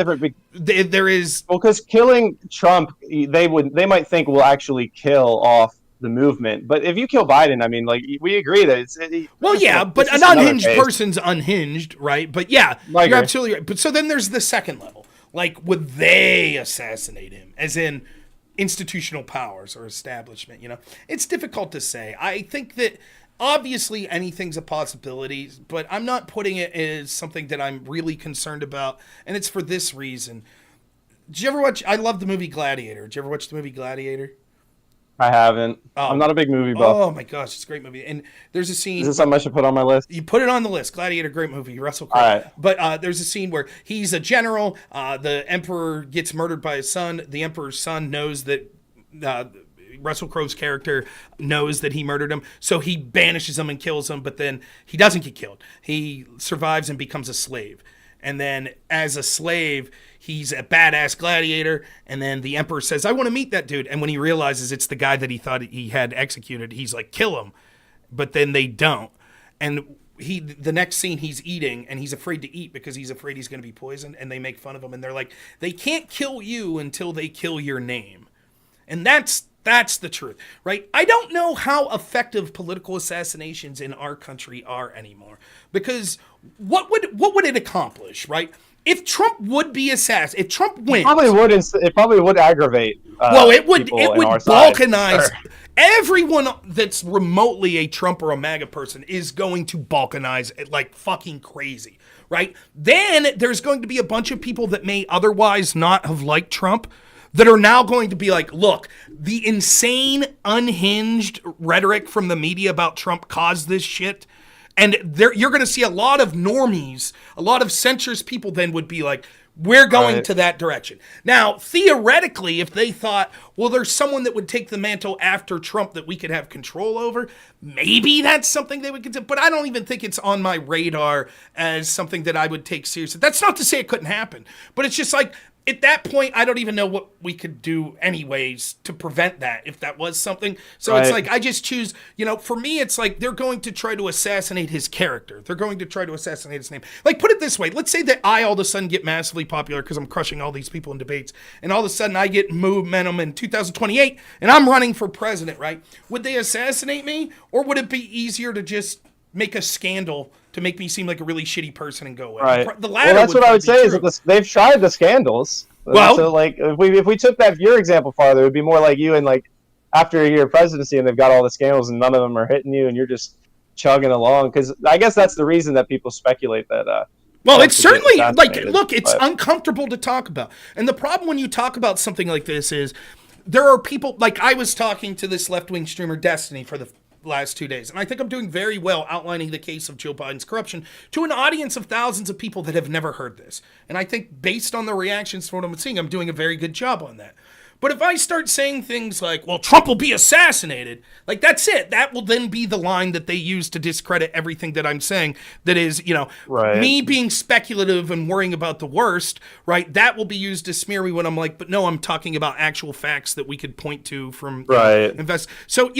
There is because killing Trump, they might think will actually kill off the movement. But if you kill Biden, I mean, like we agree that but an unhinged person's unhinged, right? But yeah, you're absolutely right. But so then there's the second level. Like, would they assassinate him? As in institutional powers or establishment? It's difficult to say. I think that. Obviously, anything's a possibility, but I'm not putting it as something that I'm really concerned about, and it's for this reason. Did you ever watch? I love the movie Gladiator. Did you ever watch the movie Gladiator? I haven't. I'm not a big movie buff. Oh my gosh, it's a great movie. And there's a scene. Is this something I should put on my list? You put it on the list. Gladiator, great movie. Russell Crowe. All right. But there's a scene where he's a general. The emperor gets murdered by his son. The emperor's son knows that. Russell Crowe's character knows that he murdered him, so he banishes him and kills him, but then he doesn't get killed. He survives and becomes a slave. And then as a slave, he's a badass gladiator, and then the emperor says, I want to meet that dude. And when he realizes it's the guy that he thought he had executed, he's like, kill him. But then they don't. And the next scene he's eating, and he's afraid to eat because he's afraid he's going to be poisoned, and they make fun of him, and they're like, they can't kill you until they kill your name. And that's the truth, right? I don't know how effective political assassinations in our country are anymore, because what would it accomplish, right? If Trump would be assassinated, if Trump wins, it probably would aggravate. It would balkanize. Sure. Everyone that's remotely a Trump or a MAGA person is going to balkanize it like fucking crazy, right? Then there's going to be a bunch of people that may otherwise not have liked Trump that are now going to be like, look, the insane, unhinged rhetoric from the media about Trump caused this shit. And you're going to see a lot of normies, a lot of centrist people then would be like, we're going to that direction. Now, theoretically, if they thought, well, there's someone that would take the mantle after Trump that we could have control over, maybe that's something they would consider. But I don't even think it's on my radar as something that I would take seriously. That's not to say it couldn't happen, but it's just like, at that point, I don't even know what we could do anyways to prevent that if that was something. So It's like, I just choose, for me, it's like they're going to try to assassinate his character. They're going to try to assassinate his name. Like, put it this way. Let's say that I all of a sudden get massively popular because I'm crushing all these people in debates. And all of a sudden I get momentum in 2028 and I'm running for president, right? Would they assassinate me? Or would it be easier to just make a scandal to make me seem like a really shitty person and go away? Right. The latter. Well, that's what I would say is that they've tried the scandals. Well, so like if we took your example farther, it would be more like you and like after a year of presidency and they've got all the scandals and none of them are hitting you and you're just chugging along. Because I guess that's the reason that people speculate that. Well, it's certainly like, look, it's uncomfortable to talk about. And the problem when you talk about something like this is there are people like I was talking to this left-wing streamer Destiny for the last 2 days. And I think I'm doing very well outlining the case of Joe Biden's corruption to an audience of thousands of people that have never heard this. And I think based on the reactions from what I'm seeing, I'm doing a very good job on that. But if I start saying things like, well, Trump will be assassinated, like that's it. That will then be the line that they use to discredit everything that I'm saying. That is, me being speculative and worrying about the worst, right? That will be used to smear me when I'm like, but no, I'm talking about actual facts that we could point to from invest. So,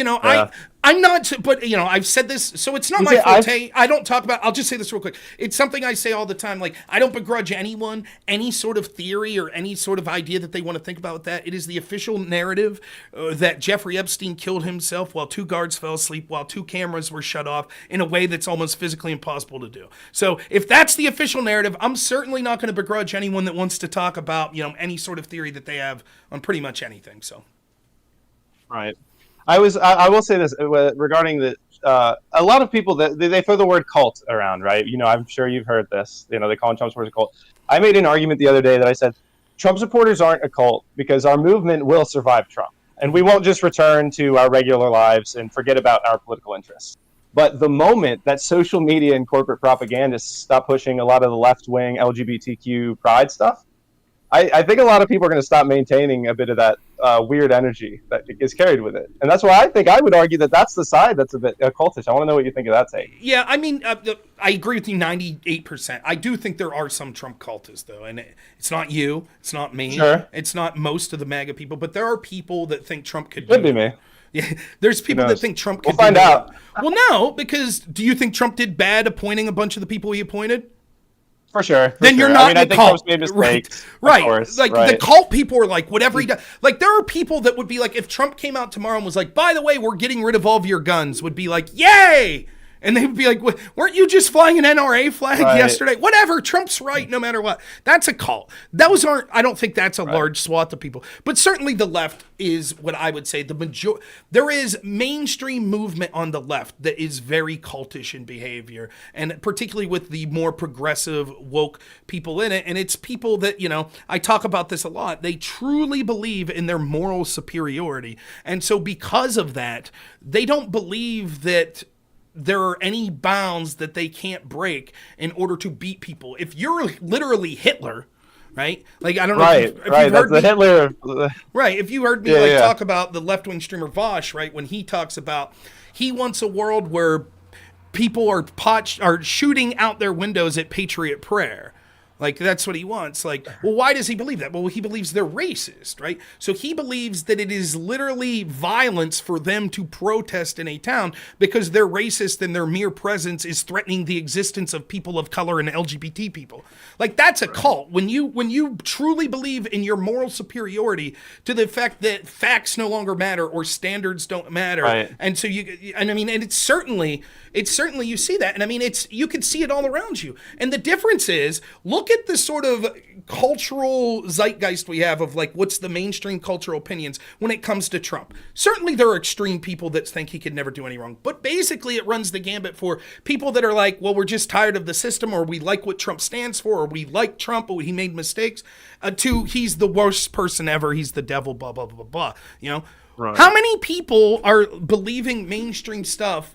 I'm not, but I've said this, so it's not my forte. I don't talk about, I'll just say this real quick. It's something I say all the time. Like, I don't begrudge anyone any sort of theory or any sort of idea that they want to think about with that. It is the official narrative that Jeffrey Epstein killed himself while 2 guards fell asleep, while 2 cameras were shut off in a way that's almost physically impossible to do. So if that's the official narrative, I'm certainly not going to begrudge anyone that wants to talk about, any sort of theory that they have on pretty much anything. So. Right. I will say this regarding the a lot of people that they throw the word cult around, right? I'm sure you've heard this. They call Trump supporters a cult. I made an argument the other day that I said Trump supporters aren't a cult because our movement will survive Trump, and we won't just return to our regular lives and forget about our political interests. But the moment that social media and corporate propagandists stop pushing a lot of the left-wing LGBTQ pride stuff, I think a lot of people are going to stop maintaining a bit of that weird energy that is carried with it. And that's why I think I would argue that that's the side that's a bit cultish. I want to know what you think of that take. Yeah, I mean, I agree with you 98%. I do think there are some Trump cultists, though. And it's not you. It's not me. Sure. It's not most of the MAGA people. But there are people that think Trump could be me. Yeah, there's people that think Trump could We'll find out. Well, no, because do you think Trump did bad appointing a bunch of the people he appointed? For sure. Then you're not in the cult. I think Trump's made mistakes. Right. Course, the cult people are like, whatever he does. Like, there are people that would be like, if Trump came out tomorrow and was like, by the way, we're getting rid of all of your guns, would be like, yay! And they would be like, weren't you just flying an NRA flag yesterday? Whatever, Trump's right no matter what. That's a cult. I don't think that's a large swath of people. But certainly the left is what I would say there is mainstream movement on the left that is very cultish in behavior, and particularly with the more progressive woke people in it. And it's people that, I talk about this a lot. They truly believe in their moral superiority. And so because of that, they don't believe that there are any bounds that they can't break in order to beat people. If you're literally Hitler, right? Like, I don't know if you've heard me, Hitler. Right. If you heard me talk about the left-wing streamer Vosh, right? When he talks about he wants a world where people are shooting out their windows at Patriot Prayer. Like, that's what he wants. Like, well, why does he believe that? Well, he believes they're racist, right? So he believes that it is literally violence for them to protest in a town because they're racist and their mere presence is threatening the existence of people of color and LGBT people. Like, that's a cult. When you truly believe in your moral superiority to the fact that facts no longer matter or standards don't matter. Right. And so and it's certainly you see that. And I mean, you can see it all around you. And the difference is, look at the sort of cultural zeitgeist we have of like what's the mainstream cultural opinions when it comes to Trump. Certainly there are extreme people that think he could never do any wrong, but basically it runs the gambit for people that are like, well, we're just tired of the system, or we like what Trump stands for, or we like Trump, but he made mistakes, to he's the worst person ever, he's the devil, blah, blah, blah, blah, Right. How many people are believing mainstream stuff,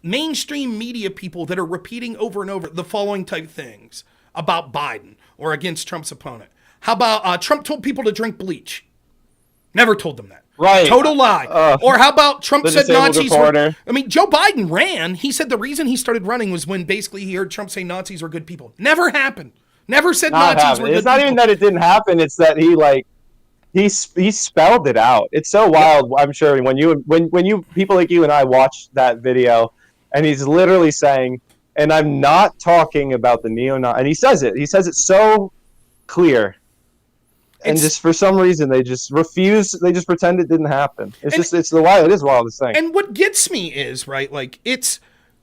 mainstream media people that are repeating over and over the following type things about Biden or against Trump's opponent? How about Trump told people to drink bleach? Never told them that. Right. Total lie. Or how about Trump said Nazis were... I mean, Joe Biden ran. He said the reason he started running was when basically he heard Trump say Nazis were good people. Never happened. Never said Nazis were good people. It's not even that it didn't happen. It's that he spelled it out. It's so wild. I'm sure when you people like you and I watch that video, and he's literally saying, and I'm not talking about the neo-Nazi, and he says it so clear. And just for some reason, they just refuse. They just pretend it didn't happen. It is the wildest thing. And what gets me is, right, like,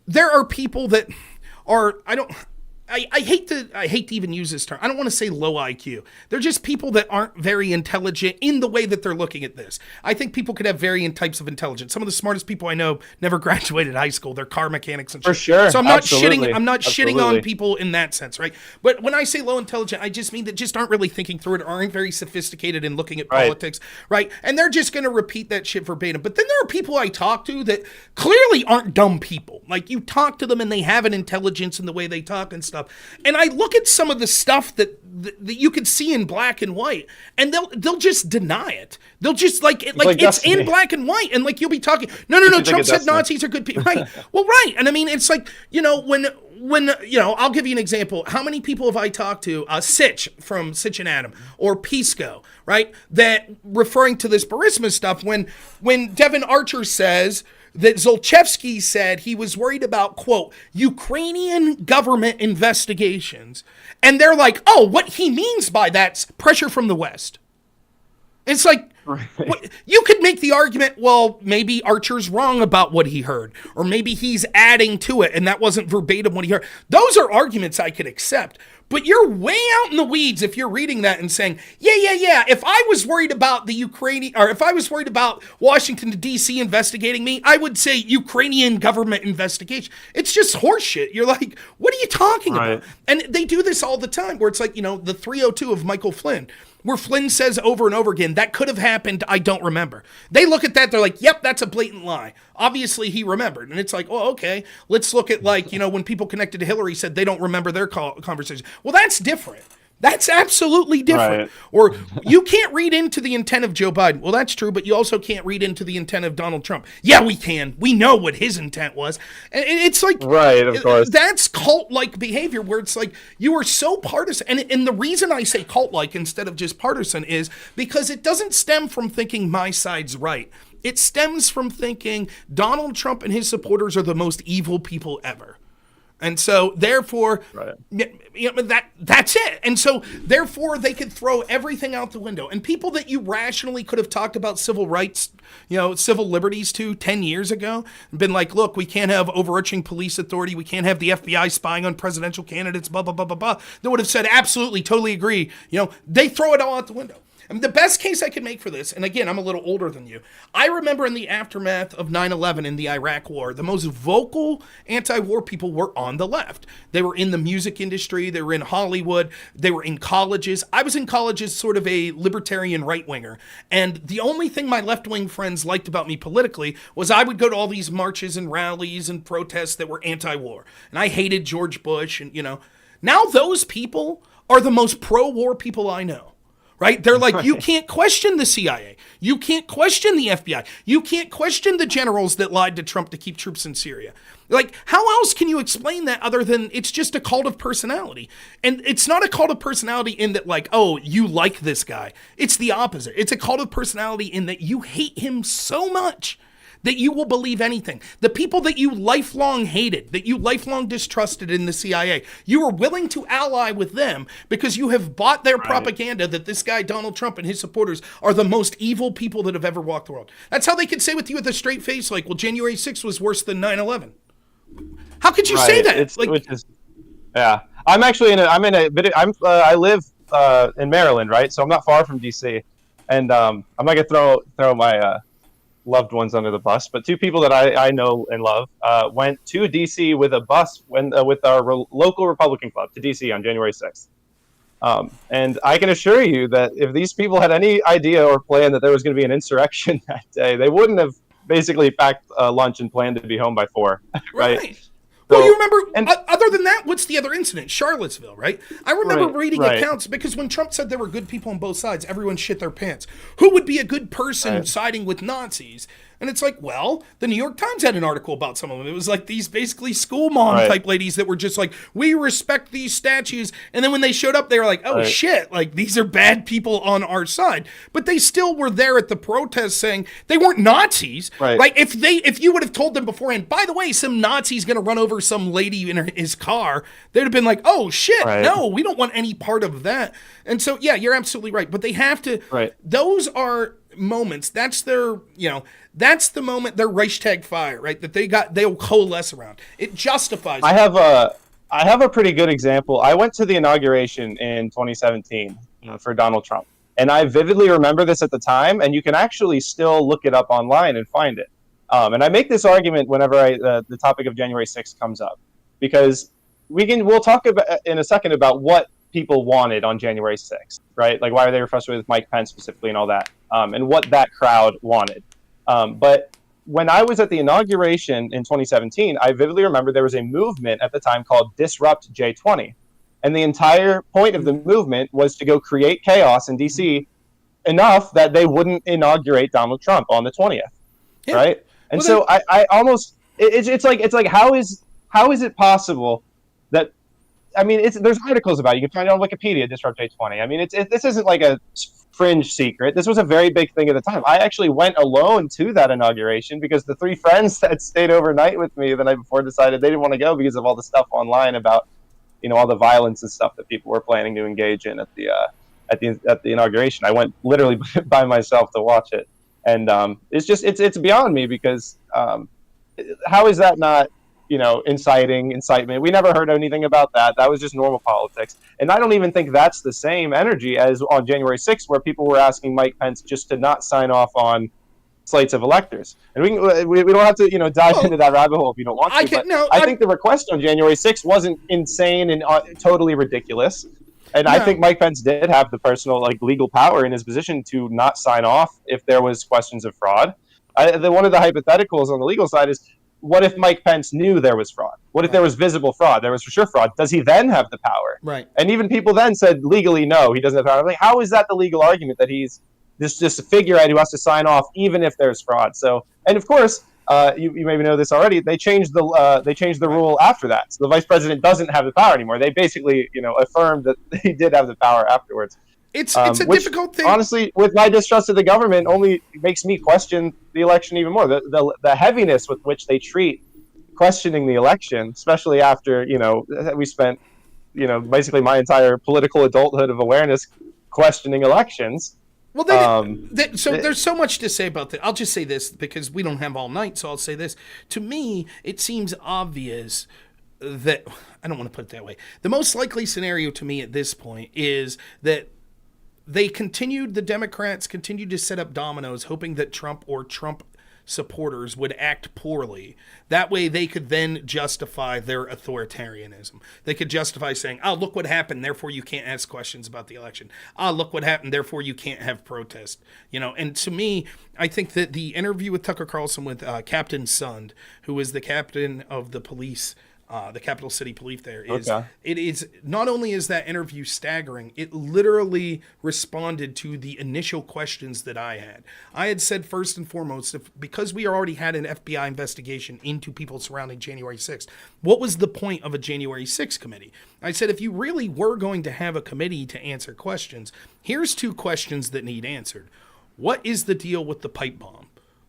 there are people that are, I hate to even use this term. I don't want to say low IQ. They're just people that aren't very intelligent in the way that they're looking at this. I think people could have varying types of intelligence. Some of the smartest people I know never graduated high school. They're car mechanics and shit. For sure. So I'm not shitting on people in that sense, right? But when I say low intelligent, I just mean that just aren't really thinking through it, or aren't very sophisticated in looking at politics, right? And they're just going to repeat that shit verbatim. But then there are people I talk to that clearly aren't dumb people. Like, you talk to them and they have an intelligence in the way they talk and stuff. stuff, and I look at some of the stuff that you could see in black and white, and they'll just deny it. They'll just like it's in black and white, and like you'll be talking, no, Trump said Nazis are good people, right? Well, right, and I mean it's like when I'll give you an example. How many people have I talked to? Sitch from Sitch and Adam or Pisco, right? That referring to this Burisma stuff when Devin Archer says that Zolchevsky said he was worried about, quote, Ukrainian government investigations. And they're like, oh, what he means by that's pressure from the West. It's like, you could make the argument, well, maybe Archer's wrong about what he heard, or maybe he's adding to it and that wasn't verbatim what he heard. Those are arguments I could accept. But you're way out in the weeds if you're reading that and saying, yeah. If I was worried about the Ukrainian, or if I was worried about Washington D.C. investigating me, I would say Ukrainian government investigation. It's just horseshit. You're like, what are you talking about? And they do this all the time where it's like, the 302 of Michael Flynn, where Flynn says over and over again, that could have happened, I don't remember. They look at that, they're like, yep, that's a blatant lie. Obviously, he remembered. And it's like, oh, okay, let's look at when people connected to Hillary said they don't remember their conversation. Well, that's different. That's absolutely different. Right. Or you can't read into the intent of Joe Biden. Well, that's true, but you also can't read into the intent of Donald Trump. Yeah, we can. We know what his intent was. And it's like, right, of course. That's cult-like behavior where it's like you are so partisan. And the reason I say cult-like instead of just partisan is because it doesn't stem from thinking my side's right. It stems from thinking Donald Trump and his supporters are the most evil people ever. And so, therefore, that's it. And so, therefore, they could throw everything out the window. And people that you rationally could have talked about civil rights, civil liberties to 10 years ago, and been like, look, we can't have overarching police authority. We can't have the FBI spying on presidential candidates, blah, blah, blah, blah, blah. They would have said, absolutely, totally agree. They throw it all out the window. I mean, the best case I could make for this, and again, I'm a little older than you, I remember in the aftermath of 9/11 in the Iraq War, the most vocal anti-war people were on the left. They were in the music industry, they were in Hollywood, they were in colleges. I was in college as sort of a libertarian right-winger, and the only thing my left-wing friends liked about me politically was I would go to all these marches and rallies and protests that were anti-war, and I hated George Bush, and now those people are the most pro-war people I know. Right? They're like, you can't question the CIA. You can't question the FBI. You can't question the generals that lied to Trump to keep troops in Syria. Like, how else can you explain that other than it's just a cult of personality? And it's not a cult of personality in that, like, oh, you like this guy. It's the opposite. It's a cult of personality in that you hate him so much that you will believe anything. The people that you lifelong hated, that you lifelong distrusted in the CIA, you are willing to ally with them because you have bought their propaganda that this guy, Donald Trump, and his supporters are the most evil people that have ever walked the world. That's how they could say with you with a straight face, like, well, January 6th was worse than 9/11. How could you say that? I'm actually I live in Maryland, right? So I'm not far from DC. And I'm not going to throw my loved ones under the bus, but two people that I know and love went to DC with a bus with our local Republican club to DC on January 6th. And I can assure you that if these people had any idea or plan that there was going to be an insurrection that day, they wouldn't have basically packed lunch and planned to be home by 4. Right. Well, you remember, other than that, what's the other incident? Charlottesville, right? I remember reading accounts because when Trump said there were good people on both sides, everyone shit their pants. Who would be a good person siding with Nazis? And it's like, well, the New York Times had an article about some of them. It was like these basically school mom type ladies that were just like, we respect these statues. And then when they showed up, they were like, oh shit, like these are bad people on our side. But they still were there at the protest saying they weren't Nazis. Right. Like if you would have told them beforehand, by the way, some Nazi's going to run over some lady in his car, they'd have been like, oh shit, no, we don't want any part of that. And so, yeah, you're absolutely right. But they have to, those are moments. That's their, that's the moment their Reichstag fire, right? That they'll coalesce around. It justifies. I have a pretty good example. I went to the inauguration in 2017 for Donald Trump, and I vividly remember this at the time. And you can actually still look it up online and find it. And I make this argument whenever the topic of January 6th comes up, because we'll talk about in a second about what people wanted on January 6th, right? Like why they were frustrated with Mike Pence specifically and all that, and what that crowd wanted. But when I was at the inauguration in 2017, I vividly remember there was a movement at the time called Disrupt J20. And the entire point of the movement was to go create chaos in DC enough that they wouldn't inaugurate Donald Trump on the 20th. Yeah. Right. And well, so I almost, it's like, how is it possible that, I mean, there's articles about it. You can find it on Wikipedia, Disrupt J20. I mean, this isn't like a fringe secret. This was a very big thing at the time. I actually went alone to that inauguration because the 3 friends that stayed overnight with me the night before decided they didn't want to go because of all the stuff online about, all the violence and stuff that people were planning to engage in at the inauguration. I went literally by myself to watch it, and it's beyond me because how is that not incitement? We never heard anything about that. That was just normal politics, and I don't even think that's the same energy as on January 6th, where people were asking Mike Pence just to not sign off on slates of electors. And we don't have to dive into that rabbit hole if you don't want to. I think the request on January 6th wasn't insane and totally ridiculous. And I think Mike Pence did have the personal legal power in his position to not sign off if there was questions of fraud. One of the hypotheticals on the legal side is, what if Mike Pence knew there was fraud? What if there was visible fraud? There was for sure fraud. Does he then have the power? Right. And even people then said legally, no, he doesn't have power. How is that the legal argument that he's just a figurehead who has to sign off even if there's fraud? So, and of course, you maybe know this already. They changed the rule after that. So the vice president doesn't have the power anymore. They basically affirmed that he did have the power afterwards. It's a difficult thing. Honestly, with my distrust of the government, only makes me question the election even more. The heaviness with which they treat questioning the election, especially after we spent basically my entire political adulthood of awareness questioning elections. Well, there's so much to say about that. I'll just say this because we don't have all night, so I'll say this. To me, it seems obvious that, I don't want to put it that way, the most likely scenario to me at this point is that the Democrats continued to set up dominoes, hoping that Trump or Trump supporters would act poorly. That way they could then justify their authoritarianism. They could justify saying, oh, look what happened, therefore you can't ask questions about the election. Oh, look what happened, therefore you can't have protest. And to me, I think that the interview with Tucker Carlson with Captain Sund, who is the captain of the police, the capital city police there, it is not only is that interview staggering, it literally responded to the initial questions that I had. I had said first and foremost, because we already had an FBI investigation into people surrounding January 6th, what was the point of a January 6th committee? I said, if you really were going to have a committee to answer questions, here's 2 questions that need answered. What is the deal with the pipe bomb?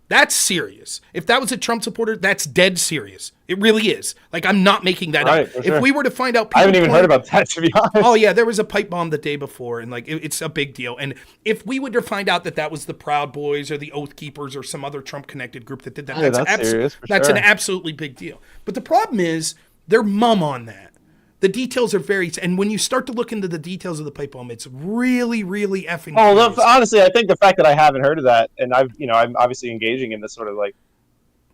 That's serious. If that was a Trump supporter, that's dead serious. It really is. I'm not making that up. If we were to find out, I haven't even heard about that, to be honest. Oh yeah, there was a pipe bomb the day before, and it's a big deal. And if we were to find out that was the Proud Boys or the Oath Keepers or some other Trump-connected group that did that, that's an absolutely big deal. But the problem is they're mum on that. The details are and when you start to look into the details of the pipe bomb, it's really, really effing. Oh, honestly, I think the fact that I haven't heard of that, and I'm obviously engaging in this sort of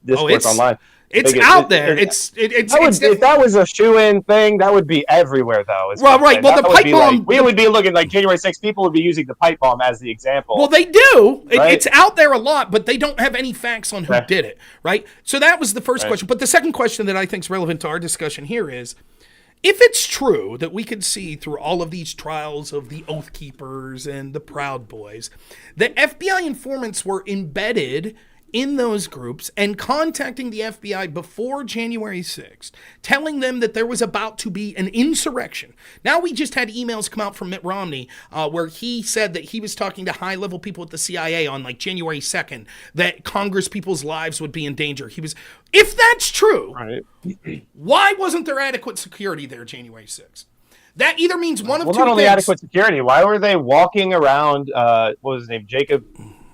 discourse online. It's out there. If that was a shoe-in thing, that would be everywhere, though. Well, right. Well, the pipe bomb. We would be looking like January 6th. People would be using the pipe bomb as the example. Well, they do. Right? It's out there a lot, but they don't have any facts on who did it. Right. So that was the first question. But the second question that I think is relevant to our discussion here is, if it's true that we could see through all of these trials of the Oath Keepers and the Proud Boys, that FBI informants were embedded in those groups and contacting the FBI before January 6th, telling them that there was about to be an insurrection. Now we just had emails come out from Mitt Romney where he said that he was talking to high-level people at the CIA on January 2nd, that Congress people's lives would be in danger. If that's true, why wasn't there adequate security there January 6th? That either means one of two things. Not only adequate security, why were they walking around, what was his name, Jacob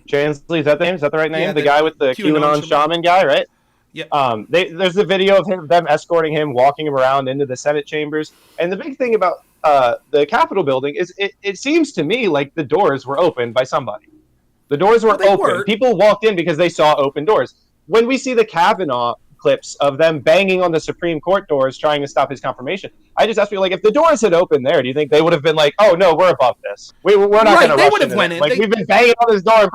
Chansley, is that the name? Is that the right name? Yeah, the guy with the QAnon shaman guy, right? Yeah. There's a video of them escorting him, walking him around into the Senate chambers. And the big thing about the Capitol building is it seems to me like the doors were opened by somebody. The doors were open. People walked in because they saw open doors. When we see the Kavanaugh clips of them banging on the Supreme Court doors trying to stop his confirmation, I just ask you, if the doors had opened there, do you think they would have been like, oh no, we're above this, we're not going to rush into it. We've been banging on this door.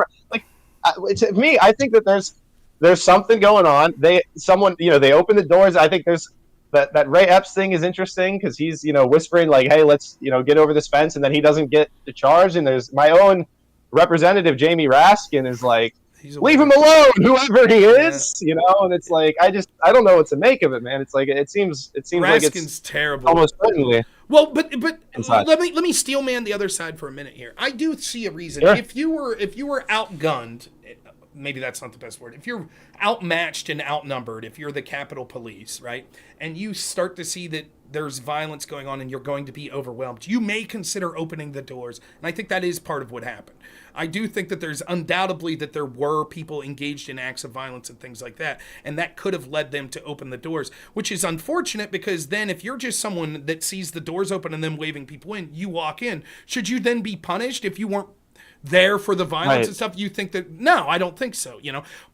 To me, I think that there's there's something going on. They open the doors. I think there's that Ray Epps thing is interesting because he's whispering like, hey, let's get over this fence, and then he doesn't get the charge. And there's my own representative Jamie Raskin is like, leave him alone, whoever he is, and it's like I don't know what to make of it, man. It's like it seems Raskin's like it's terrible, almost certainly. Well, but let me steel man the other side for a minute here. I do see a reason. Sure. If you were outgunned, maybe that's not the best word. If you're outmatched and outnumbered, if you're the Capitol Police, right, and you start to see that there's violence going on and you're going to be overwhelmed, you may consider opening the doors. And I think that is part of what happened. I do think that there's undoubtedly that there were people engaged in acts of violence and things like that. And that could have led them to open the doors, which is unfortunate because then if you're just someone that sees the doors open and them waving people in, you walk in. Should you then be punished if you weren't there for the violence and stuff? You think that, no, I don't think so,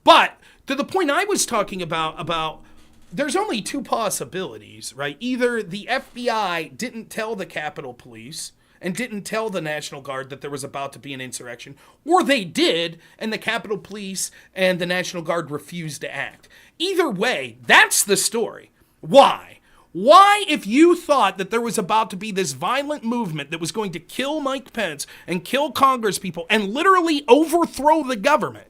But to the point I was talking about there's only two possibilities, right? Either the FBI didn't tell the Capitol Police and didn't tell the National Guard that there was about to be an insurrection, or they did, and the Capitol Police and the National Guard refused to act. Either way, that's the story. Why? Why, if you thought that there was about to be this violent movement that was going to kill Mike Pence and kill Congress people and literally overthrow the government,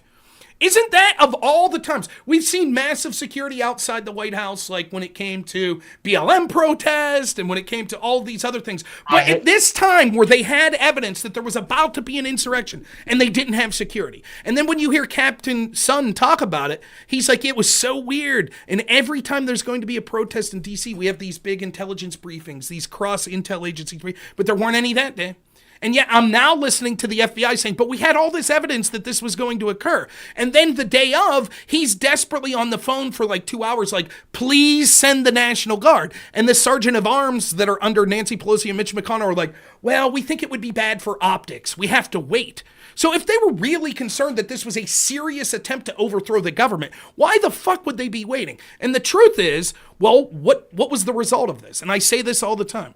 isn't that of all the times? We've seen massive security outside the White House, like when it came to BLM protest and when it came to all these other things. But at this time where they had evidence that there was about to be an insurrection and they didn't have security. And then when you hear Captain Sun talk about it, he's like, it was so weird. And every time there's going to be a protest in D.C., we have these big intelligence briefings, these cross-intel agency briefings, but there weren't any that day. And yet I'm now listening to the FBI saying, but we had all this evidence that this was going to occur. And then the day of, he's desperately on the phone for like 2 hours, like, please send the National Guard. And the sergeant of arms that are under Nancy Pelosi and Mitch McConnell are like, well, we think it would be bad for optics. We have to wait. So if they were really concerned that this was a serious attempt to overthrow the government, why the fuck would they be waiting? And the truth is, well, what was the result of this? And I say this all the time.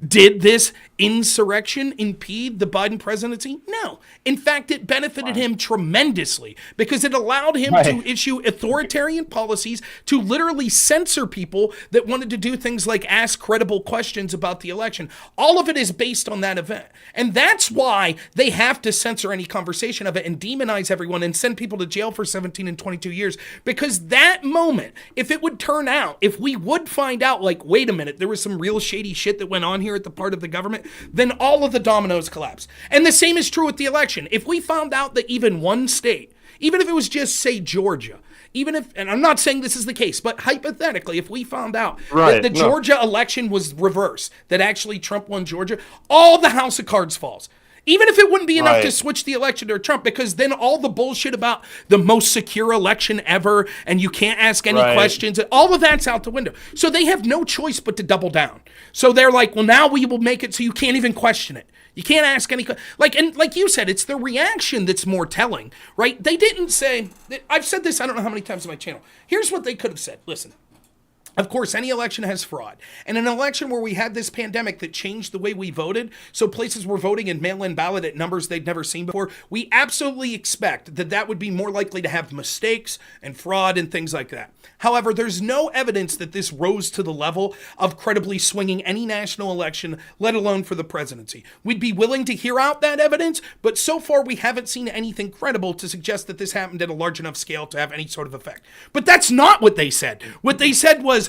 Did this insurrection impede the Biden presidency? No. In fact, it benefited him tremendously because it allowed him to issue authoritarian policies to literally censor people that wanted to do things like ask credible questions about the election. All of it is based on that event. And that's why they have to censor any conversation of it and demonize everyone and send people to jail for 17 and 22 years. Because that moment, if it would turn out, if we would find out, like, wait a minute, there was some real shady shit that went on here at the part of the government, then all of the dominoes collapse. And the same is true with the election. If we found out that even one state, even if it was just, say, Georgia, even if, and I'm not saying this is the case, but hypothetically, if we found out that the Georgia election was reversed, that actually Trump won Georgia, all the house of cards falls. Even if it wouldn't be enough to switch the election to Trump, because then all the bullshit about the most secure election ever and you can't ask any questions, all of that's out the window. So they have no choice but to double down. So they're like, well, now we will make it so you can't even question it. You can't ask any, and like you said, it's the reaction that's more telling, right? They didn't say, I've said this, I don't know how many times on my channel. Here's what they could have said. Listen. Of course, any election has fraud. And an election where we had this pandemic that changed the way we voted, so places were voting in mail-in ballot at numbers they'd never seen before, we absolutely expect that that would be more likely to have mistakes and fraud and things like that. However, there's no evidence that this rose to the level of credibly swinging any national election, let alone for the presidency. We'd be willing to hear out that evidence, but so far we haven't seen anything credible to suggest that this happened at a large enough scale to have any sort of effect. But that's not what they said. What they said was,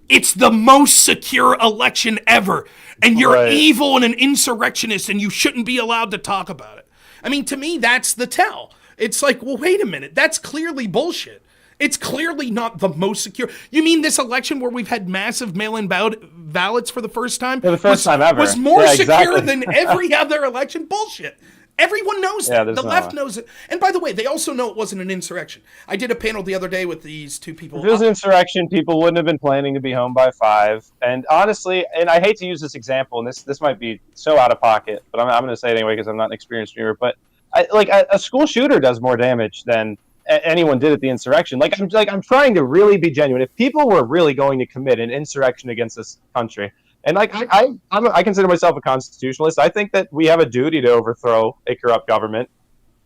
it's the most secure election ever, and you're evil and an insurrectionist, and you shouldn't be allowed to talk about it. I mean, to me, that's the tell. It's like, well, wait a minute. That's clearly bullshit. It's clearly not the most secure. You mean this election where we've had massive mail-in ballots for the first time? For the first time ever. Was more secure than every other election? Bullshit. Everyone knows that. The left knows it. And by the way, they also know it wasn't an insurrection. I did a panel the other day with these two people. If it was an insurrection, people wouldn't have been planning to be home by 5. And honestly, and I hate to use this example, and this might be so out of pocket, but I'm going to say it anyway because I'm not an experienced streamer. But a school shooter does more damage than anyone did at the insurrection. I'm trying to really be genuine. If people were really going to commit an insurrection against this country, and I consider myself a constitutionalist. I think that we have a duty to overthrow a corrupt government.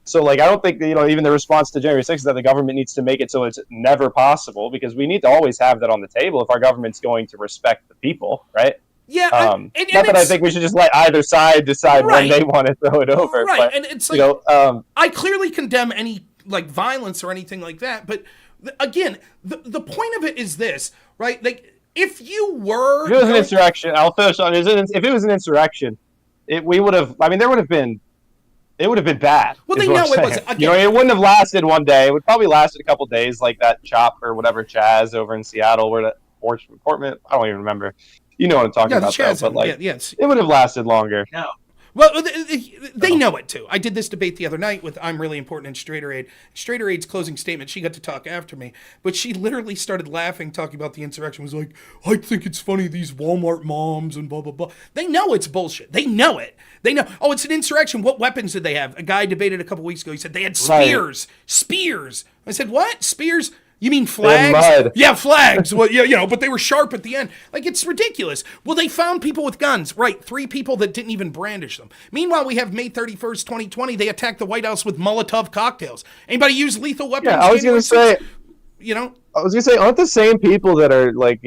So, like, I don't think that, even the response to January 6th is that the government needs to make it so it's never possible, because we need to always have that on the table if our government's going to respect the people, right? Yeah, not that I think we should just let either side decide when they want to throw it over. Right, but, and it's like, I clearly condemn any like violence or anything like that. But again, the point of it is this, right? Like, if you were, if it was an insurrection, I'll finish on. If it was an insurrection, we would have. I mean, there would have been. It would have been bad. Well, they know it was. Again, it wouldn't have lasted one day. It would probably lasted a couple days, like that chop or whatever Chaz over in Seattle, where that Portman. I don't even remember. You know what I'm talking about, Chaz, though, but like, yes. It would have lasted longer. No. Well, they know it too. I did this debate the other night with I'm Really Important and Straighter Aid. Straighter Aid's closing statement, she got to talk after me, but she literally started laughing, talking about the insurrection. Was like, I think it's funny, these Walmart moms and blah, blah, blah. They know it's bullshit. They know it. They know, oh, it's an insurrection. What weapons did they have? A guy debated a couple weeks ago. He said they had spears. Right. Spears. I said, what? Spears? You mean flags? Yeah, flags. Well, yeah, but they were sharp at the end. Like, it's ridiculous. Well, they found people with guns. Right, 3 people that didn't even brandish them. Meanwhile, we have May 31st, 2020. They attacked the White House with Molotov cocktails. Anybody use lethal weapons? Yeah, I was going to say, aren't the same people that are, like,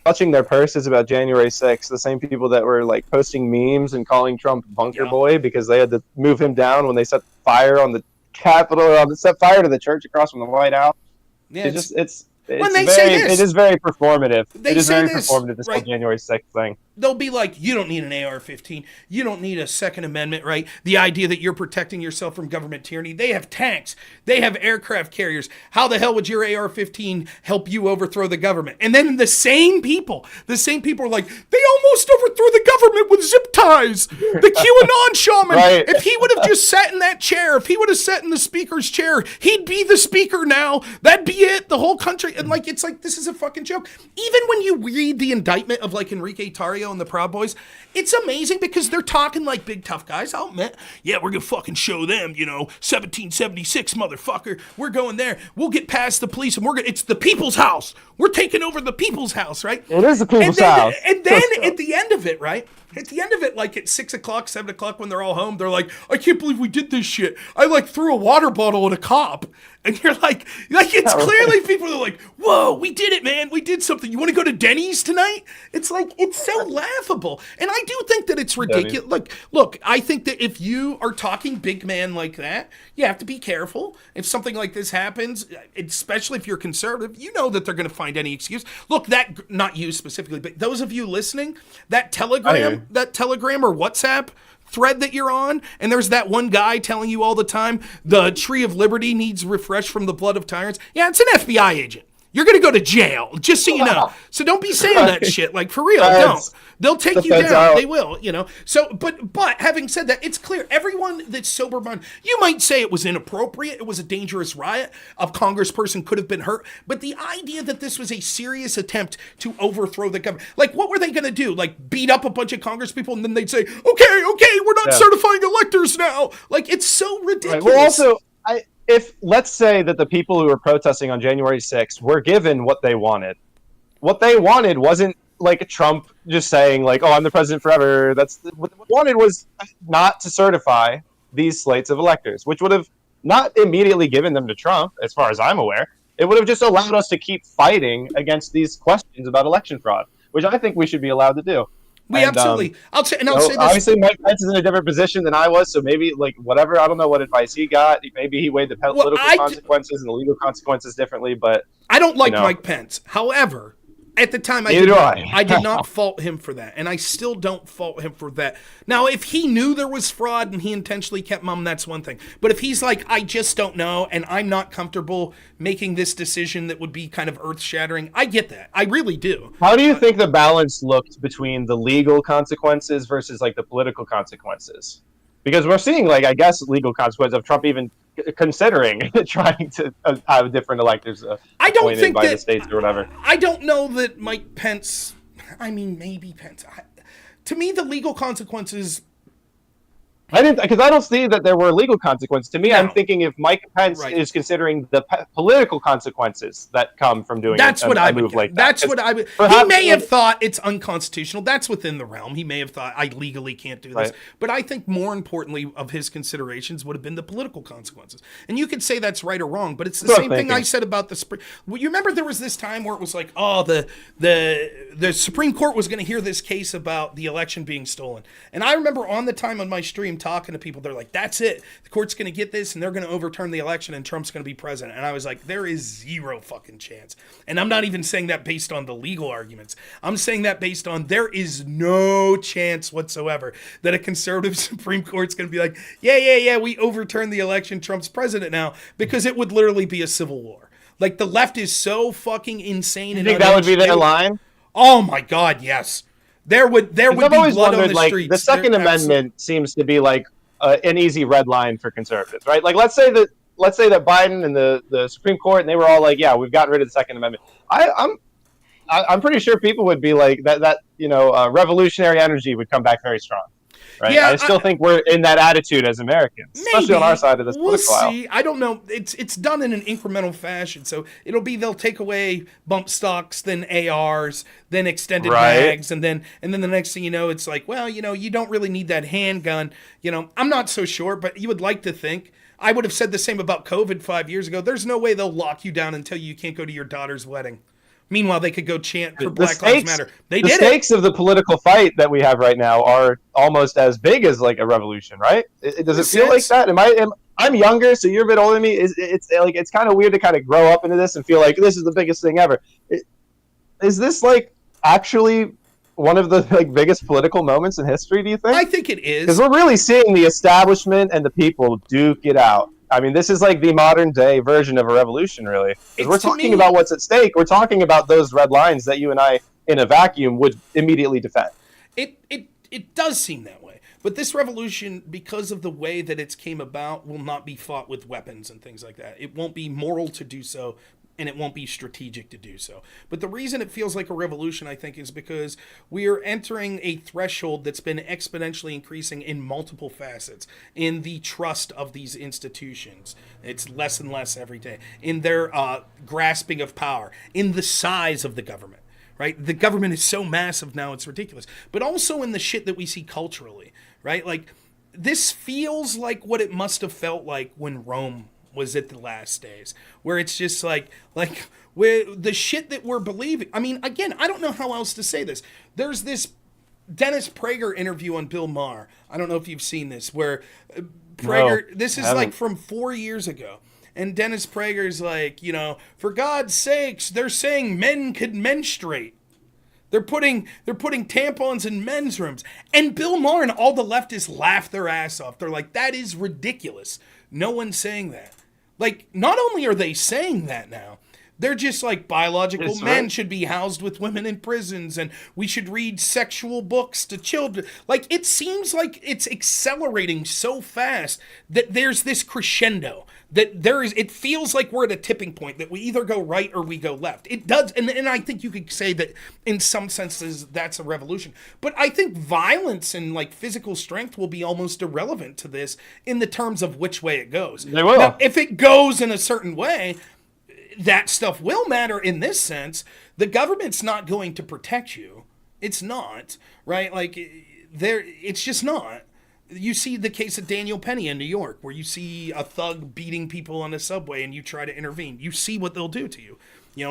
clutching their purses about January 6th the same people that were, like, posting memes and calling Trump Bunker Boy because they had to move him down when they set fire on the Capitol, or set fire to the church across from the White House? Yeah, it is very performative. It is very performative, this whole January 6th thing. They'll be like, you don't need an AR-15. You don't need a Second Amendment, right? The idea that you're protecting yourself from government tyranny. They have tanks. They have aircraft carriers. How the hell would your AR-15 help you overthrow the government? And then the same people are like, they almost overthrew the government with zip ties. The QAnon shaman. Right. If he would have just sat in that chair, if he would have sat in the speaker's chair, he'd be the speaker now. That'd be it. The whole country. And like, it's like, this is a fucking joke. Even when you read the indictment of like Enrique Tarrio and the Proud Boys, it's amazing because they're talking like big tough guys. I'll admit, yeah, we're gonna fucking show them, 1776, motherfucker. We're going there. We'll get past the police, and it's the people's house. We're taking over the people's house, right? It is the people's house. And then at the end of it, right? At the end of it, like at 6 o'clock, 7 o'clock, when they're all home, they're like, I can't believe we did this shit. I like threw a water bottle at a cop. And you're like it's clearly people are like, whoa, we did it, man. We did something. You want to go to Denny's tonight? It's like, it's so laughable. And I do think that it's ridiculous. Like, look, I think that if you are talking big man like that, you have to be careful. If something like this happens, especially if you're conservative, you know that they're going to find any excuse. Look, that, not you specifically, but those of you listening, that telegram or WhatsApp thread that you're on, and there's that one guy telling you all the time the tree of liberty needs refreshed from the blood of tyrants. Yeah, it's an FBI agent. You're going to go to jail, just so you know. So don't be saying that shit. Like, for real, don't. They'll take you down. They will, So, but having said that, it's clear. Everyone that's sober-minded, you might say it was inappropriate. It was a dangerous riot. A congressperson could have been hurt. But the idea that this was a serious attempt to overthrow the government. Like, what were they going to do? Like, beat up a bunch of congresspeople, and then they'd say, okay, we're not certifying electors now. Like, it's so ridiculous. Right. Well, also, if let's say that the people who were protesting on January 6th were given what they wanted wasn't like Trump just saying like, oh, I'm the president forever. That's what they wanted, was not to certify these slates of electors, which would have not immediately given them to Trump, as far as I'm aware. It would have just allowed us to keep fighting against these questions about election fraud, which I think we should be allowed to do. Absolutely. I'll say this. Obviously, Mike Pence is in a different position than I was, so maybe, like, whatever. I don't know what advice he got. Maybe he weighed the political consequences and the legal consequences differently, but I don't like Mike Pence. However, at the time, I did not fault him for that, and I still don't fault him for that. Now, if he knew there was fraud and he intentionally kept mum, that's one thing. But if he's like, I just don't know, and I'm not comfortable making this decision that would be kind of earth-shattering, I get that. I really do. How do you think the balance looked between the legal consequences versus, like, the political consequences? Because we're seeing, like, I guess, legal consequences of Trump even considering trying to have different electors appointed by the states or whatever. I don't know that Mike Pence, I mean, maybe Pence. To me, the legal consequences I didn't, because I don't see that there were legal consequences. To me, No. I'm thinking if Mike Pence Right. is considering the political consequences that come from doing That's what I would move get. like that. That's what I would. He Perhaps, may have thought it's unconstitutional. That's within the realm. He may have thought I legally can't do this. Right. But I think more importantly of his considerations would have been the political consequences. And you could say that's right or wrong, but it's the same thing I said about the Supreme. Well, you remember there was this time where it was like, oh, the Supreme Court was going to hear this case about the election being stolen. And I remember on the time on my stream talking to people, they're like, that's it. The court's going to get this and they're going to overturn the election and Trump's going to be president. And I was like, there is zero fucking chance. And I'm not even saying that based on the legal arguments. I'm saying that based on there is no chance whatsoever that a conservative Supreme Court's going to be like, yeah, we overturned the election. Trump's president now, because it would literally be a civil war. Like the left is so fucking insane. You think that would be their line? Oh my God, yes. There would be blood on the streets. The Second Amendment seems to be like an easy red line for conservatives, right? Like let's say that Biden and the Supreme Court and they were all like, yeah, we've gotten rid of the Second Amendment. I'm pretty sure people would be like that revolutionary energy would come back very strong. Right? Yeah, I still think we're in that attitude as Americans, especially on our side of this political aisle. We'll see. I don't know. It's done in an incremental fashion, so it'll be they'll take away bump stocks, then ARs, then extended mags, and then the next thing you know, it's like, well, you don't really need that handgun. I'm not so sure, but you would like to think. I would have said the same about COVID 5 years ago. There's no way they'll lock you down and tell you can't go to your daughter's wedding. Meanwhile, they could go chant for Black Lives Matter. The stakes of the political fight that we have right now are almost as big as like a revolution, right? Does it feel like that? I'm younger, so you're a bit older than me. It's kind of weird to kind of grow up into this and feel like this is the biggest thing ever. Is this like actually one of the biggest political moments in history? Do you think? I think it is, because we're really seeing the establishment and the people duke it out. I mean, this is like the modern day version of a revolution, really. We're talking about what's at stake. We're talking about those red lines that you and I, in a vacuum, would immediately defend. It does seem that way. But this revolution, because of the way that it's came about, will not be fought with weapons and things like that. It won't be moral to do so, and it won't be strategic to do so. But the reason it feels like a revolution, I think, is because we are entering a threshold that's been exponentially increasing in multiple facets. In the trust of these institutions, it's less and less every day. In their grasping of power, in the size of the government, right? The government is so massive now, it's ridiculous. But also in the shit that we see culturally, right? Like, this feels like what it must have felt like when Rome was at the last days, where it's just like where the shit that we're believing. I mean, again, I don't know how else to say this. There's this Dennis Prager interview on Bill Maher. I don't know if you've seen this, where Prager, this is like from 4 years ago. And Dennis Prager's like, for God's sakes, they're saying men could menstruate. They're putting tampons in men's rooms. And Bill Maher and all the leftists laugh their ass off. They're like, that is ridiculous. No one's saying that. Like, not only are they saying that now, they're just like, biological men should be housed with women in prisons and we should read sexual books to children. Like, it seems like it's accelerating so fast that there's this crescendo. That it feels like we're at a tipping point that we either go right or we go left. It does, and I think you could say that in some senses that's a revolution. But I think violence and physical strength will be almost irrelevant to this in the terms of which way it goes. They will. Now, if it goes in a certain way, that stuff will matter in this sense. The government's not going to protect you. It's not, right? It's just not. You see the case of Daniel Penny in New York, where you see a thug beating people on a subway and you try to intervene. You see what they'll do to you.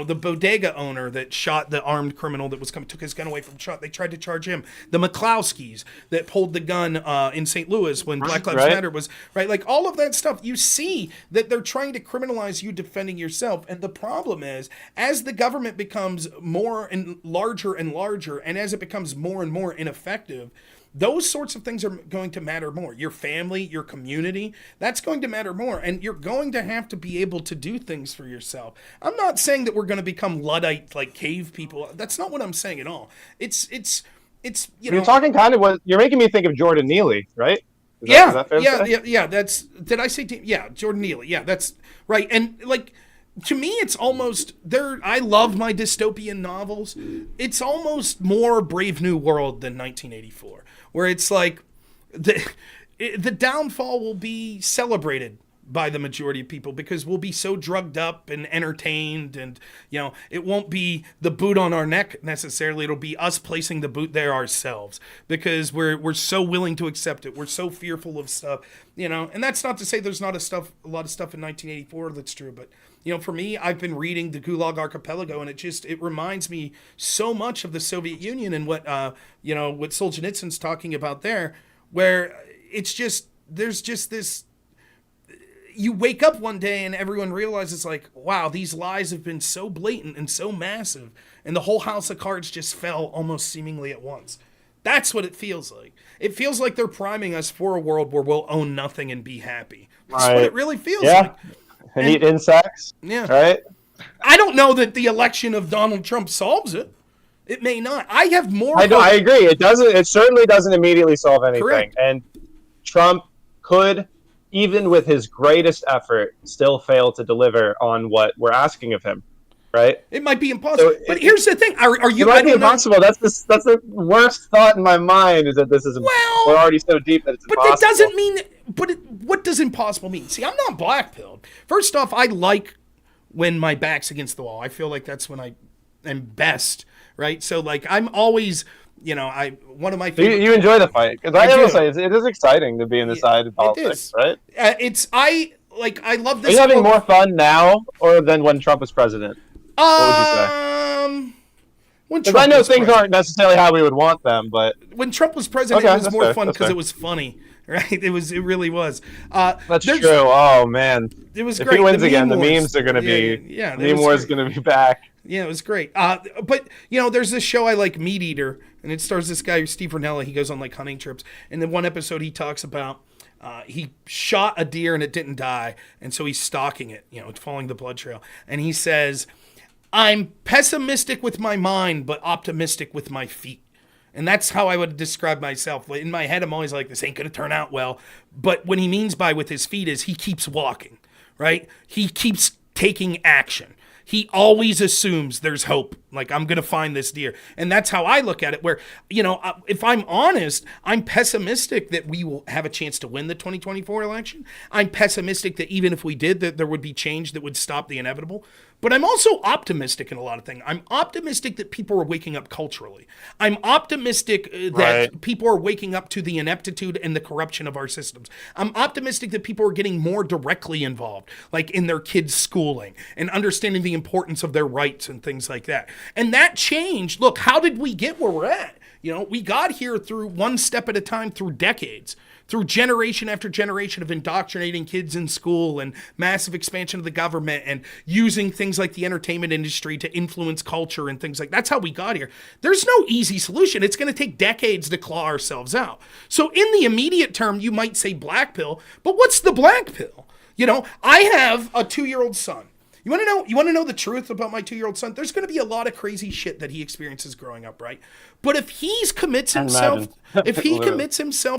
The bodega owner that shot the armed criminal that was coming, took his gun away from shot. They tried to charge him. The McClowskys that pulled the gun in St. Louis when Black Lives Matter was, right? Like, all of that stuff, you see that they're trying to criminalize you defending yourself. And the problem is, as the government becomes more and larger, and as it becomes more and more ineffective, those sorts of things are going to matter more. Your family, your community, that's going to matter more. And you're going to have to be able to do things for yourself. I'm not saying that we're going to become Luddite, like cave people. That's not what I'm saying at all. It's You're talking kind of what you're making me think of Jordan Neely, right? Is that fair to say? Yeah. Did I say? Yeah, Jordan Neely. Yeah, that's right. And to me, it's almost there. I love my dystopian novels. It's almost more Brave New World than 1984. Where it's like, the downfall will be celebrated by the majority of people because we'll be so drugged up and entertained, and it won't be the boot on our neck necessarily. It'll be us placing the boot there ourselves because we're so willing to accept it. We're so fearful of stuff, and that's not to say there's not a lot of stuff in 1984 that's true, but for me, I've been reading the Gulag Archipelago, and it reminds me so much of the Soviet Union and what what Solzhenitsyn's talking about there, where there's just this. You wake up one day and everyone realizes, like, wow, these lies have been so blatant and so massive, and the whole house of cards just fell almost seemingly at once. That's what it feels like. It feels like they're priming us for a world where we'll own nothing and be happy. That's what it really feels like. And eat insects. Yeah. Right? I don't know that the election of Donald Trump solves it. It may not. I have more hope. I agree. It doesn't. It certainly doesn't immediately solve anything. Correct. And Trump could, even with his greatest effort, still fail to deliver on what we're asking of him, right? It might be impossible. So but here's the thing: are you? It might be impossible. That's the worst thought in my mind. Is that this is we're already so deep that it's impossible. But that doesn't mean. What does impossible mean? See, I'm not black-pilled. First off, I like when my back's against the wall. I feel like that's when I am best, right? So, like, I'm always. One of my favorite. You enjoy the fight because I will say it is exciting to be in the side of politics, right? I love this. Are you having more fun now or than when Trump was president? What would you say? Because I know things aren't necessarily how we would want them, but when Trump was president, it was more fun because it was funny, right? It really was. That's true. Oh man, it was if great. He wins again, the memes are going to be. Yeah, meme war is going to be back. Yeah, it was great. But there's this show I like, Meat Eater, and it stars this guy, Steve Rinella. He goes on like hunting trips, and in one episode he talks about he shot a deer and it didn't die, and so he's stalking it, following the blood trail, and he says, "I'm pessimistic with my mind, but optimistic with my feet." And that's how I would describe myself. In my head, I'm always like, this ain't going to turn out well. But what he means by with his feet is he keeps walking, right? He keeps taking action. He always assumes there's hope. Like, I'm going to find this deer. And that's how I look at it, where, if I'm honest, I'm pessimistic that we will have a chance to win the 2024 election. I'm pessimistic that even if we did, that there would be change that would stop the inevitable. But I'm also optimistic in a lot of things. I'm optimistic that people are waking up culturally. I'm optimistic that people are waking up to the ineptitude and the corruption of our systems. I'm optimistic that people are getting more directly involved, like in their kids' schooling and understanding the importance of their rights and things like that. And that change, look, how did we get where we're at? We got here through one step at a time, through decades, through generation after generation of indoctrinating kids in school and massive expansion of the government and using things like the entertainment industry to influence culture and things like that. That's how we got here. There's no easy solution. It's going to take decades to claw ourselves out. So in the immediate term, you might say black pill, but what's the black pill? I have a 2-year-old son. You want to know the truth about my 2-year-old son? There's going to be a lot of crazy shit that he experiences growing up, right? But if he commits himself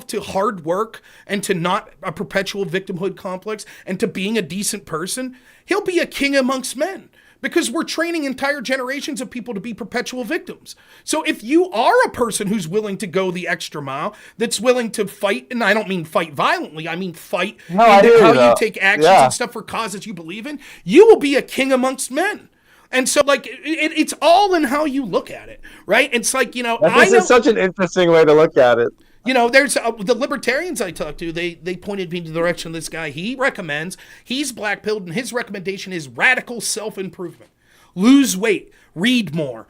to hard work and to not a perpetual victimhood complex and to being a decent person, he'll be a king amongst men. Because we're training entire generations of people to be perpetual victims. So if you are a person who's willing to go the extra mile, that's willing to fight, and I don't mean fight violently, I mean fight in how you take actions and stuff for causes you believe in, you will be a king amongst men. And so, like, it's all in how you look at it, right? It's like, this is such an interesting way to look at it. There's the libertarians I talked to, they pointed me to the direction of this guy. He's black-pilled, and his recommendation is radical self-improvement. Lose weight, read more,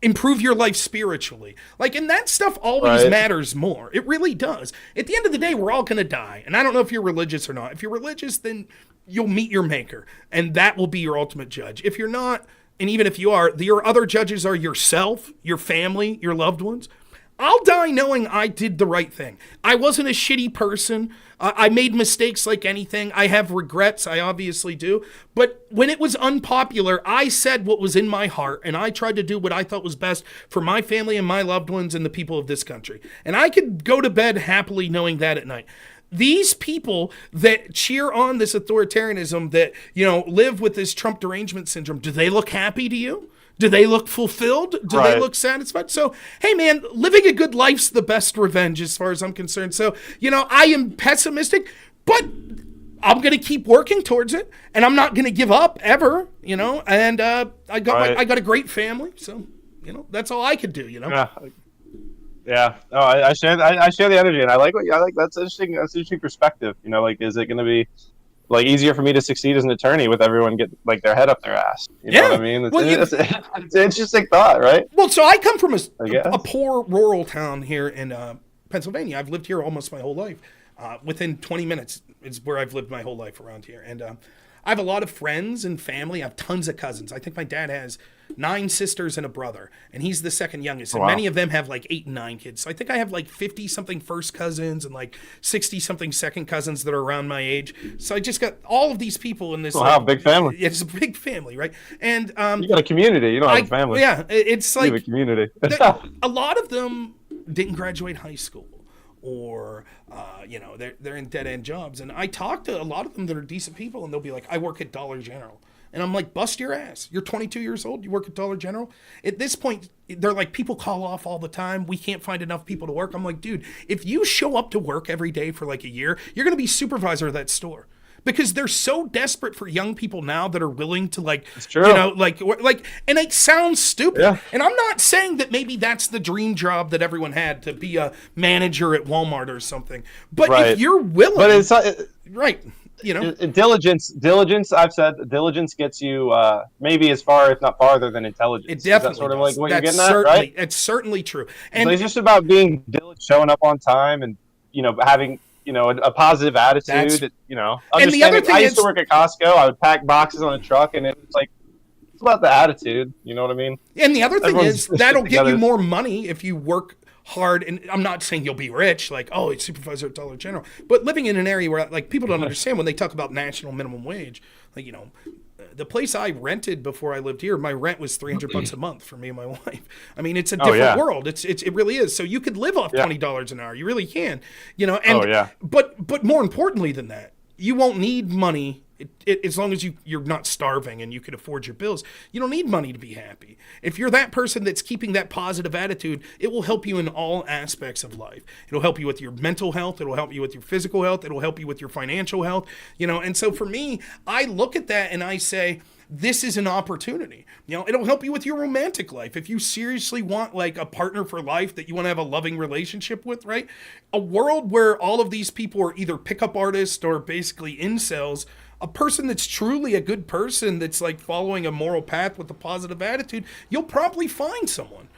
improve your life spiritually. And that stuff always matters more. It really does. At the end of the day, we're all going to die. And I don't know if you're religious or not. If you're religious, then you'll meet your maker, and that will be your ultimate judge. If you're not, and even if you are, your other judges are yourself, your family, your loved ones. I'll die knowing I did the right thing. I wasn't a shitty person. I made mistakes like anything. I have regrets. I obviously do. But when it was unpopular, I said what was in my heart, and I tried to do what I thought was best for my family and my loved ones and the people of this country. And I could go to bed happily knowing that at night. These people that cheer on this authoritarianism, that, live with this Trump derangement syndrome, do they look happy to you? Do they look fulfilled? Do they look satisfied? So, hey, man, living a good life's the best revenge as far as I'm concerned. So, I am pessimistic, but I'm going to keep working towards it, and I'm not going to give up ever, and I got a great family. So, that's all I could do, Yeah. Oh, I share the energy, and I like that's interesting. That's an interesting perspective. Is it going to be easier for me to succeed as an attorney with everyone get their head up their ass? You know what I mean? It's an interesting thought, right? Well, so I come from a poor rural town here in Pennsylvania. I've lived here almost my whole life. Within 20 minutes is where I've lived my whole life around here. And I have a lot of friends and family. I have tons of cousins. I think my dad has 9 sisters and a brother, and he's the second youngest. And many of them have 8 and 9 kids. So I think I have 50-something first cousins and 60-something second cousins that are around my age. So I just got all of these people in this. Wow, big family. It's a big family, right? And you got a community. You don't have a family. Yeah, it's you have a community. A lot of them didn't graduate high school. Or, they're in dead-end jobs. And I talk to a lot of them that are decent people, and they'll be like, I work at Dollar General. And I'm like, bust your ass. You're 22 years old. You work at Dollar General. At this point, they're like, people call off all the time. We can't find enough people to work. I'm like, dude, if you show up to work every day for a year, you're going to be supervisor of that store. Because they're so desperate for young people now that are willing to it's true. And it sounds stupid. Yeah. And I'm not saying that maybe that's the dream job that everyone had, to be a manager at Walmart or something. But if you're willing, but it's not, right. Diligence. I've said diligence gets you maybe as far, if not farther, than intelligence. It definitely Is that sort of does. what That's you're getting at, right? It's certainly true. And it's just about being diligent, showing up on time, and having a positive attitude. And the other thing I used to work at Costco. I would pack boxes on a truck, and it's about the attitude. You know what I mean? And the other thing is that'll get you more money if you work hard. And I'm not saying you'll be rich, it's supervisor at Dollar General, but living in an area where people don't understand when they talk about national minimum wage, the place I rented before I lived here, my rent was $300 a month for me and my wife. I mean, it's a different world. It really is. So you could live off $20 an hour. You really can, but more importantly than that, you won't need money. As long as you're not starving and you can afford your bills, you don't need money to be happy. If you're that person that's keeping that positive attitude, it will help you in all aspects of life. It'll help you with your mental health. It'll help you with your physical health. It'll help you with your financial health. And so for me, I look at that and I say, this is an opportunity. It'll help you with your romantic life. If you seriously want a partner for life that you want to have a loving relationship with, right? A world where all of these people are either pickup artists or basically incels, a person that's truly a good person that's following a moral path with a positive attitude, you'll probably find someone.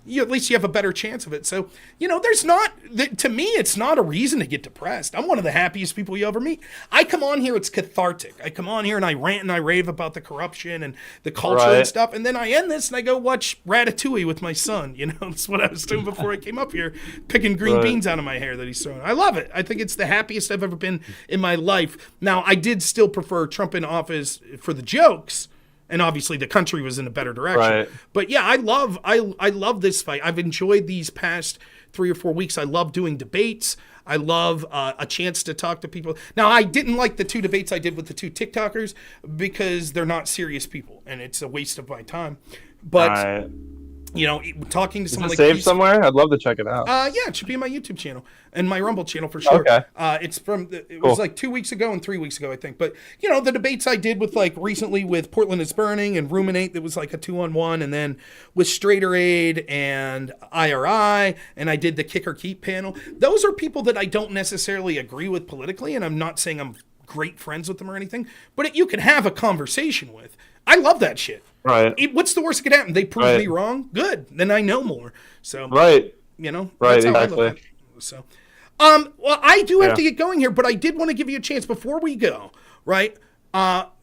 At least you have a better chance of it. So, to me, it's not a reason to get depressed. I'm one of the happiest people you ever meet. I come on here, it's cathartic. I come on here and I rant and I rave about the corruption and the culture and stuff. And then I end this and I go watch Ratatouille with my son. That's what I was doing before I came up here, picking green beans out of my hair that he's throwing. I love it. I think it's the happiest I've ever been in my life. Now, I did still prefer Trump in office for the jokes. And obviously the country was in a better direction. Right. But yeah, I love this fight. I've enjoyed these past 3 or 4 weeks. I love doing debates. I love a chance to talk to people. Now, I didn't like the 2 debates I did with the 2 TikTokers because they're not serious people and it's a waste of my time. But talking to someone like saved somewhere, I'd love to check it out. Yeah, it should be in my YouTube channel and my Rumble channel for sure. Okay. It was 2 weeks ago and 3 weeks ago, I think. But the debates I did with recently with Portland is Burning and Ruminate, that was a 2-on-1, and then with Straighter Aid and IRI, and I did the Kick or Keep panel. Those are people that I don't necessarily agree with politically, and I'm not saying I'm great friends with them or anything, but you can have a conversation with. I love that shit. Right. What's the worst that could happen? They prove me wrong. Good. Then I know more. So. Right. Right. Exactly. So. Well, I do have to get going here, but I did want to give you a chance before we go. Right.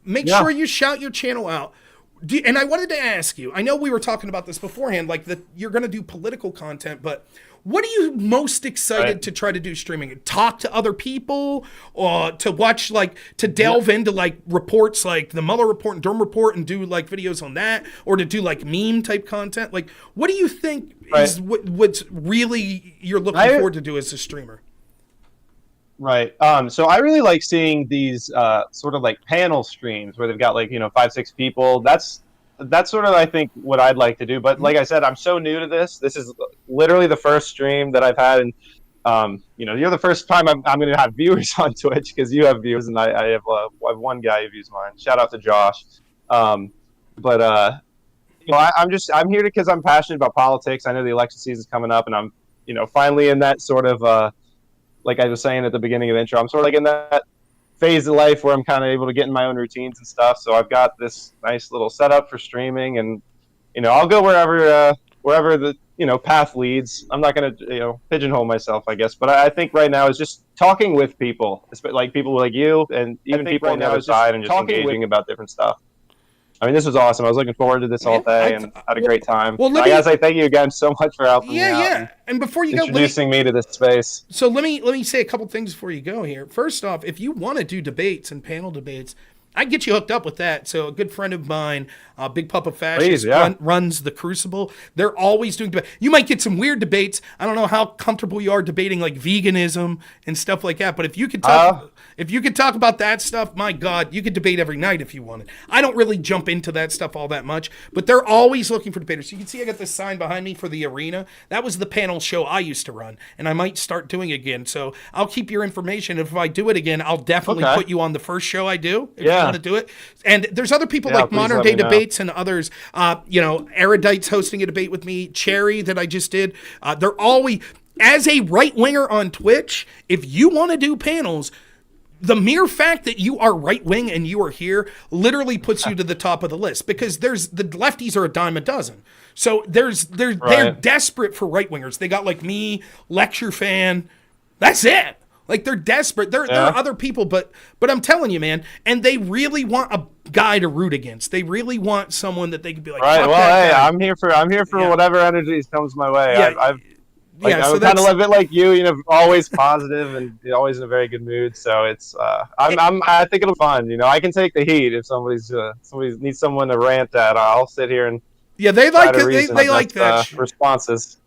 Make sure you shout your channel out. And I wanted to ask you. I know we were talking about this beforehand, you're going to do political content, but what are you most excited to try to do streaming? Talk to other people, or to watch, to delve into reports like the Mueller report and Durham report and do videos on that, or to do meme type content? What do you think is what's really you're looking forward to do as a streamer? Right. So I really like seeing these sort of panel streams where they've got 5-6 people. That's that's sort of, I think, what I'd like to do. But like I said, I'm so new to this. This is literally the first stream that I've had, and you're the first time I'm going to have viewers on Twitch, because you have viewers, and I have one guy who views mine. Shout out to Josh. But I'm here because I'm passionate about politics. I know the election season is coming up, and I'm finally in that sort of like I was saying at the beginning of the intro, I'm sort of like in that phase of life where I'm kind of able to get in my own routines and stuff. So I've got this nice little setup for streaming, and I'll go wherever the path leads. I'm not going to pigeonhole myself, I guess, but I think right now is just talking with people, like people like you, and even people on the other side, and just engaging about different stuff. I mean, this was awesome. I was looking forward to this all day, and had a great time. Well, I gotta say thank you again so much for helping me out. Yeah. And before you go, introducing me to this space. So let me say a couple things before you go here. First off, if you want to do debates and panel debates, I get you hooked up with that. So a good friend of mine, Big Papa Fascist, runs the Crucible. They're always doing debate. You might get some weird debates. I don't know how comfortable you are debating like veganism and stuff like that. But if you could talk about that stuff, my God, you could debate every night if you wanted. I don't really jump into that stuff all that much, but they're always looking for debaters. So you can see I got this sign behind me for the arena. That was the panel show I used to run, and I might start doing it again. So I'll keep your information. If I do it again, I'll definitely put you on the first show I do. If you want to do it. And there's other people like Modern Day Debates and others, Erudites hosting a debate with me, Cherry that I just did. They're always, as a right winger on Twitch, if you want to do panels, the mere fact that you are right wing and you are here literally puts you to the top of the list, because the lefties are a dime a dozen. So they're desperate for right wingers. They got like me, lecture fan. That's it. Like, they're desperate. There are other people, but I'm telling you, man, and they really want a guy to root against. They really want someone that they can be like, right. Well, hey, I'm here for whatever energies comes my way. Yeah. I'm kind of a bit like you, always positive and always in a very good mood. So it's I think it'll be fun. I can take the heat if somebody needs someone to rant at. I'll sit here and they like it. They like that responses.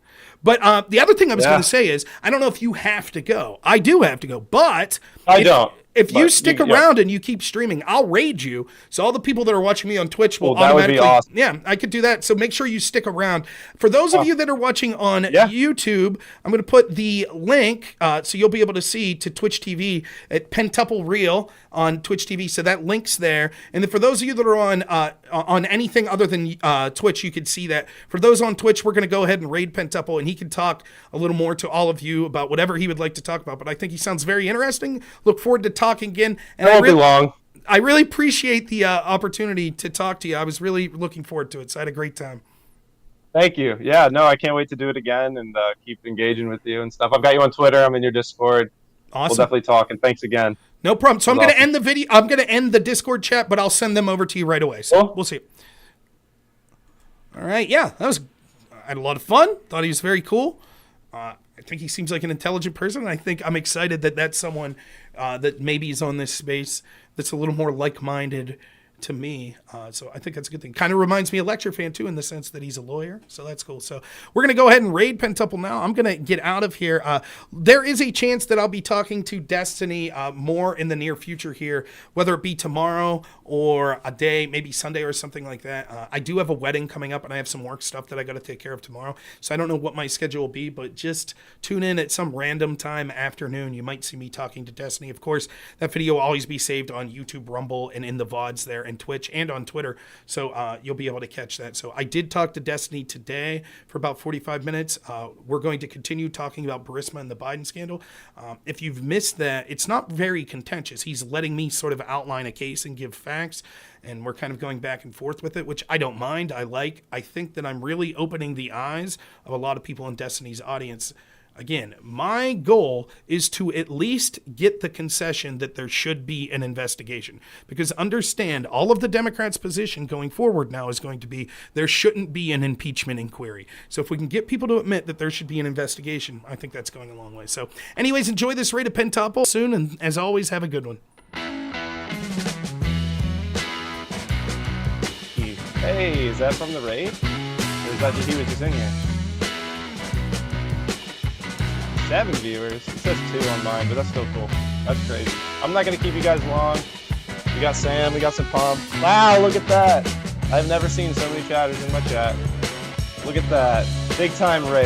But the other thing I was going to say is, I don't know if you have to go. I do have to go, but I don't. If you stick around and you keep streaming, I'll raid you. So all the people that are watching me on Twitch will automatically. That would be awesome. Yeah, I could do that. So make sure you stick around. For those of you that are watching on YouTube, I'm going to put the link so you'll be able to see to Twitch TV at Pentuple Real on Twitch TV. So that link's there. And then for those of you that are on anything other than Twitch, you can see that. For those on Twitch, we're going to go ahead and raid Pentuple, and he can talk a little more to all of you about whatever he would like to talk about. But I think he sounds very interesting. Look forward to talking again. And it won't be long. I really appreciate the opportunity to talk to you. I was really looking forward to it, so I had a great time. Thank you. Yeah, no, I can't wait to do it again and keep engaging with you and stuff. I've got you on Twitter. I'm in your Discord. Awesome. We'll definitely talk, and thanks again. No problem. So I'm going to end the video. I'm going to end the Discord chat, but I'll send them over to you right away. So We'll see. All right. Yeah, I had a lot of fun. Thought he was very cool. I think he seems like an intelligent person, and I think I'm excited that that's someone that maybe is on this space that's a little more like-minded to me. So I think that's a good thing. Kind of reminds me of Lecture Fan, too, in the sense that he's a lawyer. So that's cool. So we're going to go ahead and raid Pentuple now. I'm going to get out of here. There is a chance that I'll be talking to Destiny more in the near future here, whether it be tomorrow or a day, maybe Sunday or something like that. I do have a wedding coming up, and I have some work stuff that I got to take care of tomorrow. So I don't know what my schedule will be, but just tune in at some random time afternoon. You might see me talking to Destiny. Of course, that video will always be saved on YouTube, Rumble, and in the VODs there, and Twitch and on Twitter, so you'll be able to catch that. So I did talk to Destiny today for about 45 minutes. We're going to continue talking about Burisma and the Biden scandal. If you've missed that, it's not very contentious. He's letting me sort of outline a case and give facts, and we're kind of going back and forth with it, which I don't mind. I think that I'm really opening the eyes of a lot of people in Destiny's audience. Again, my goal is to at least get the concession that there should be an investigation. Because understand, all of the Democrats' position going forward now is going to be there shouldn't be an impeachment inquiry. So if we can get people to admit that there should be an investigation, I think that's going a long way. So anyways, enjoy this raid of Pentuple soon, and as always, have a good one. Hey, is that from the raid? Or is that just he was just in here? 7 viewers. It says 2 on mine, but that's still cool. That's crazy. I'm not going to keep you guys long. We got Sam. We got some Pump. Wow, look at that. I've never seen so many chatters in my chat. Look at that. Big time raid.